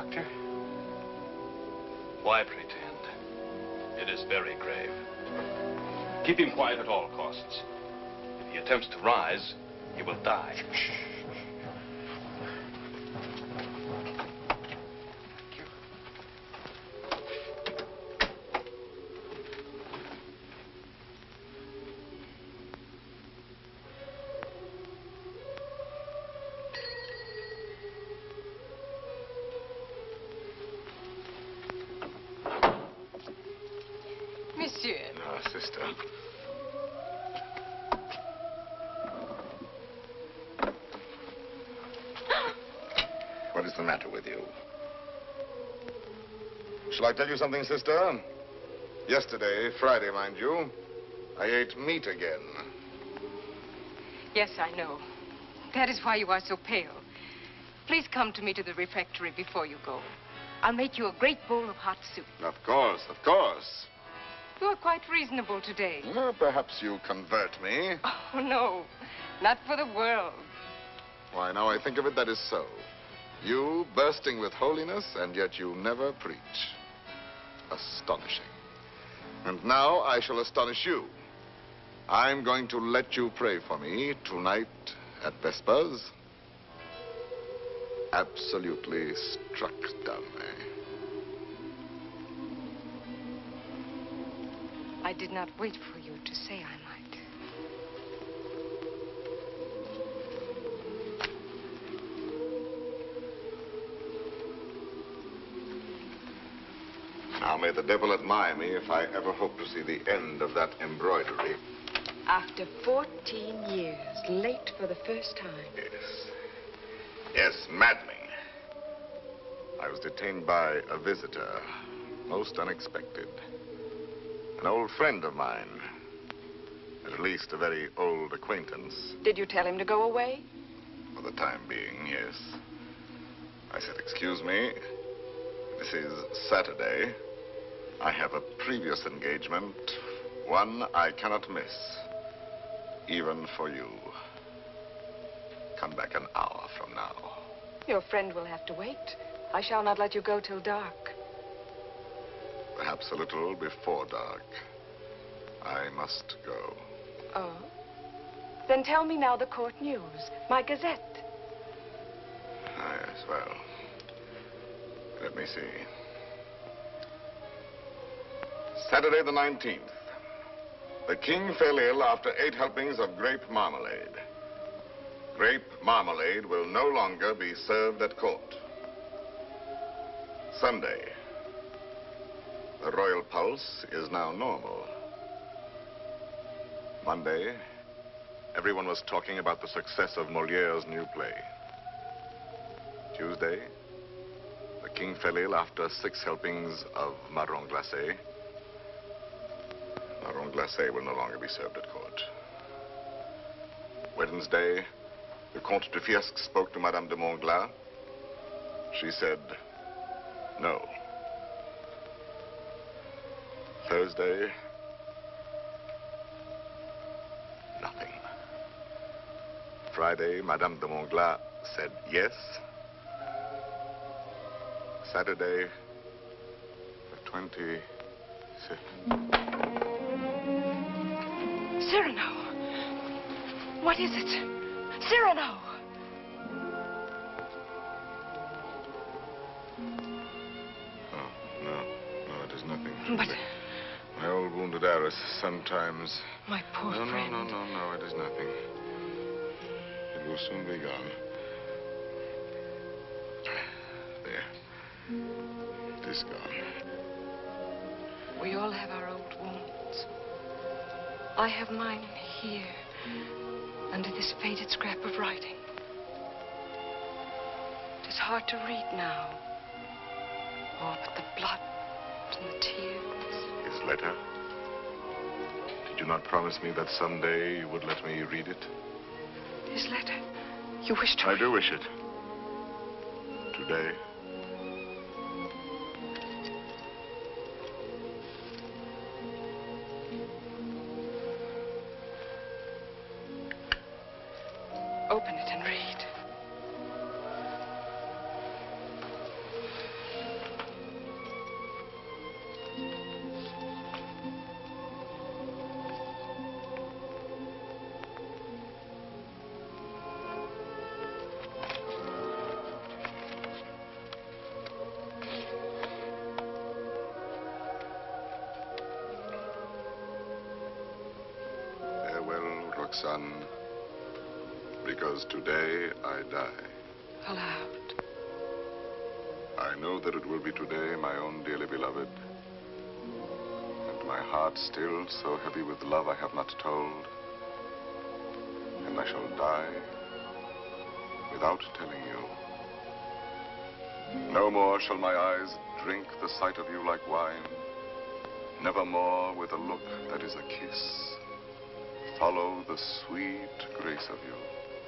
Doctor? Why pretend? It is very grave. Keep him quiet at all costs. If he attempts to rise, he will die. Monsieur. Ah, sister. What is the matter with you? Shall I tell you something, sister? Yesterday, Friday, mind you, I ate meat again. Yes, I know. That is why you are so pale. Please come to me to the refectory before you go. I'll make you a great bowl of hot soup. Of course, of course. You are quite reasonable today. Well, perhaps you convert me. Oh, no. Not for the world. Why, now I think of it, that is so. You bursting with holiness, and yet you never preach. Astonishing. And now I shall astonish you. I'm going to let you pray for me tonight at Vespers. Absolutely struck dumb, eh? I did not wait for you to say I might. Now may the devil admire me if I ever hope to see the end of that embroidery. After 14 years, late for the first time. Yes. Yes, maddening. I was detained by a visitor, most unexpected. An old friend of mine. At least a very old acquaintance. Did you tell him to go away? For the time being, yes. I said, excuse me, this is Saturday. I have a previous engagement, one I cannot miss, even for you. Come back an hour from now. Your friend will have to wait. I shall not let you go till dark. Perhaps a little before dark. I must go. Oh? Then tell me now the court news. My Gazette. Ah, yes, well. Let me see. Saturday the 19th. The king fell ill after 8 helpings of grape marmalade. Grape marmalade will no longer be served at court. Sunday. The royal pulse is now normal. Monday, everyone was talking about the success of Moliere's new play. Tuesday, the king fell ill after 6 helpings of marron glacé. Marron glacé will no longer be served at court. Wednesday, the Comte de Fiesque spoke to Madame de Montglat. She said, no. Thursday, nothing. Friday, Madame de Montglat said yes. Saturday, the 25th. Cyrano! What is it? Cyrano! Oh, no, it is nothing. But... My old wounded heiress sometimes... My poor friend. No, it is nothing. It will soon be gone. There. It is gone. We all have our old wounds. I have mine here, under this faded scrap of writing. It is hard to read now. Oh, but the blood and the tears. His letter? Did you not promise me that someday you would let me read it? His letter? You wish to I do wish it. Today. Open it and read. Roxane, because today I die. Aloud. I know that it will be today, my own dearly beloved. And my heart still so heavy with love I have not told. And I shall die without telling you. No more shall my eyes drink the sight of you like wine. Nevermore with a look that is a kiss follow the sweet grace of you.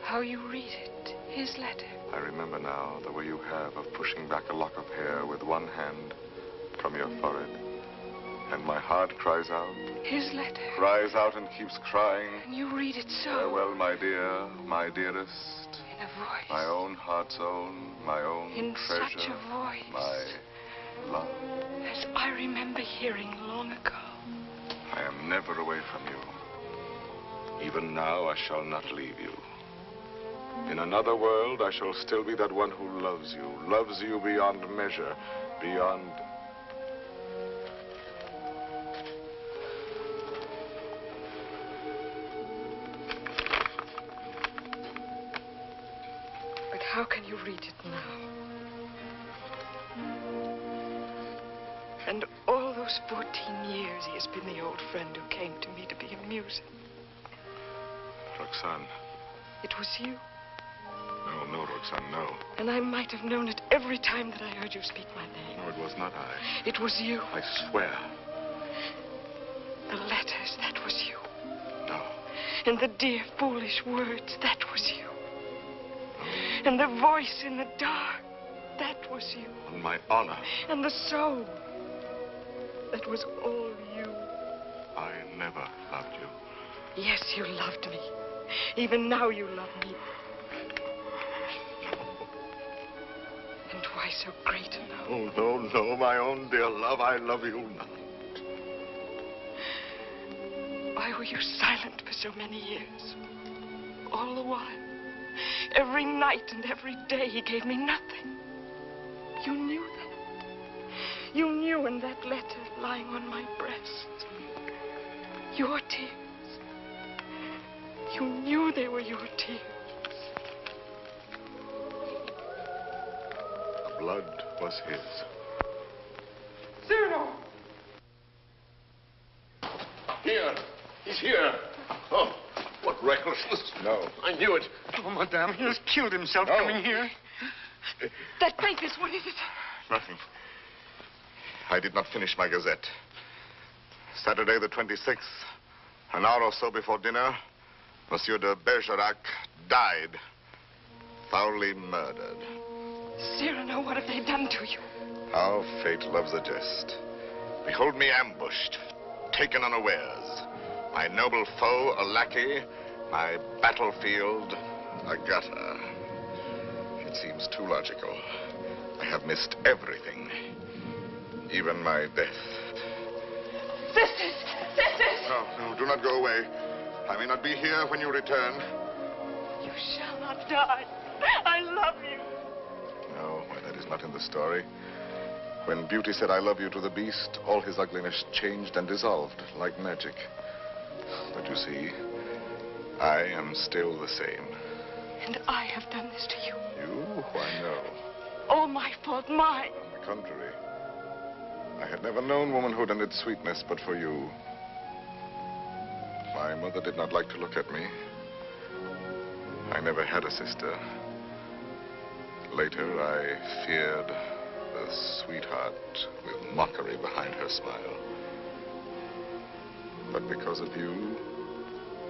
How you read it, his letter. I remember now the way you have of pushing back a lock of hair with one hand from your forehead. And my heart cries out. His letter. Cries out and keeps crying. And you read it so. Farewell, my dear, my dearest. In a voice. My own heart's own, my own in treasure. Such a voice. My love. As I remember hearing long ago. I am never away from you. Even now I shall not leave you. In another world, I shall still be that one who loves you beyond measure, beyond... But how can you read it now? And all those 14 years, he has been the old friend who came to me to be amusing. Roxane. It was you. No, Roxane, no. And I might have known it every time that I heard you speak my name. No, it was not I. It was you. I swear. The letters, that was you. No. And the dear, foolish words, that was you. And the voice in the dark, that was you. On my honor. And the soul, that was all you. I never loved you. Yes, you loved me. Even now you love me. And why so great a love? Oh, no, my own dear love, I love you not. Why were you silent for so many years? All the while. Every night and every day he gave me nothing. You knew that. You knew in that letter lying on my breast. Your tears. You knew they were your tears. The blood was his. Cyrano! Here. He's here. Oh, what recklessness. No. I knew it. Oh, madame, he has killed himself coming here. That papers, what is it? Nothing. I did not finish my gazette. Saturday the 26th, an hour or so before dinner, Monsieur de Bergerac died. Foully murdered. Cyrano, what have they done to you? How fate loves a jest. Behold me ambushed, taken unawares. My noble foe, a lackey. My battlefield, a gutter. It seems too logical. I have missed everything. Even my death. Sisters! Sisters! No, do not go away. I may not be here when you return. You shall not die. I love you. No, why, that is not in the story. When Beauty said I love you to the beast, all his ugliness changed and dissolved like magic. But you see, I am still the same. And I have done this to you. You? Why, no. All my fault, mine. On the contrary. I had never known womanhood and its sweetness but for you. My mother did not like to look at me. I never had a sister. Later, I feared the sweetheart with mockery behind her smile. But because of you,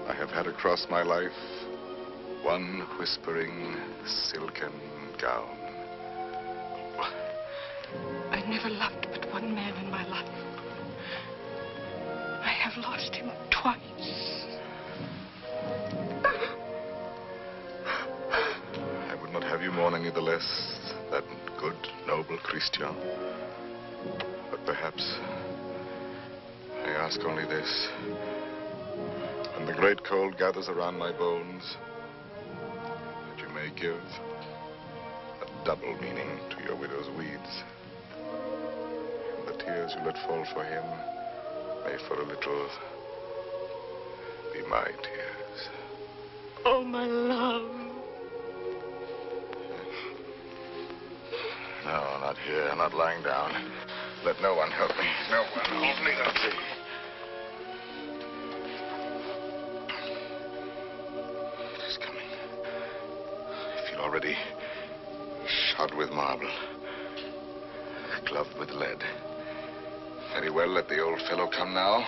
I have had across my life one whispering silken gown. I never loved but one man in my life. I have lost him twice. I would not have you mourn any the less, that good, noble Christian. But perhaps I ask only this. When the great cold gathers around my bones, that you may give a double meaning to your widow's weeds. And the tears you let fall for him may for a little be my tears. Oh, my love. No, not here, not lying down. Let no one help me. No one hold me. Let's see. It is coming. I feel already shod with marble, gloved with lead. Very well, let the old fellow come now.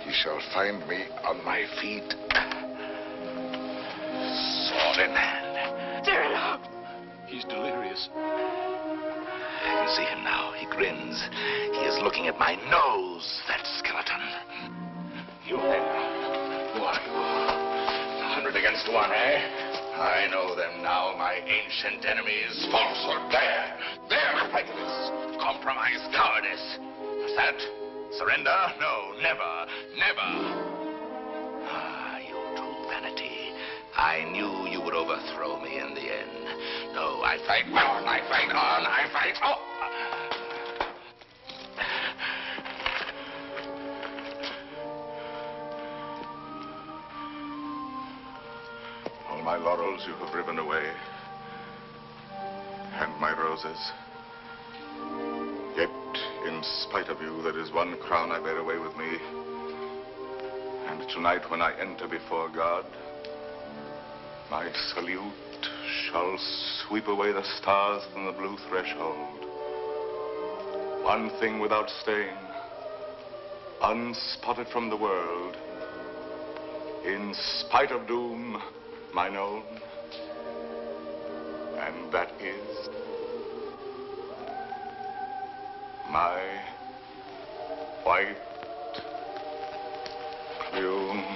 He shall find me on my feet. Sword in hand. Cyrano! He's delirious. I can see him now. He grins. He is looking at my nose, that skeleton. You then. Who are you? 100 against 1, eh? I know them now, my ancient enemies. Falsehood, there. There, the fight it is. Compromise, cowardice. Is that surrender? No, never, never. Ah, you true vanity. I knew you would overthrow me in the end. No, I fight on, I fight on, I fight on. All my laurels you have riven away, and my roses. Yet, in spite of you, there is one crown I bear away with me. And tonight, when I enter before God, my salute shall sweep away the stars from the blue threshold. One thing without stain, unspotted from the world, in spite of doom, mine own, and that is my white plume.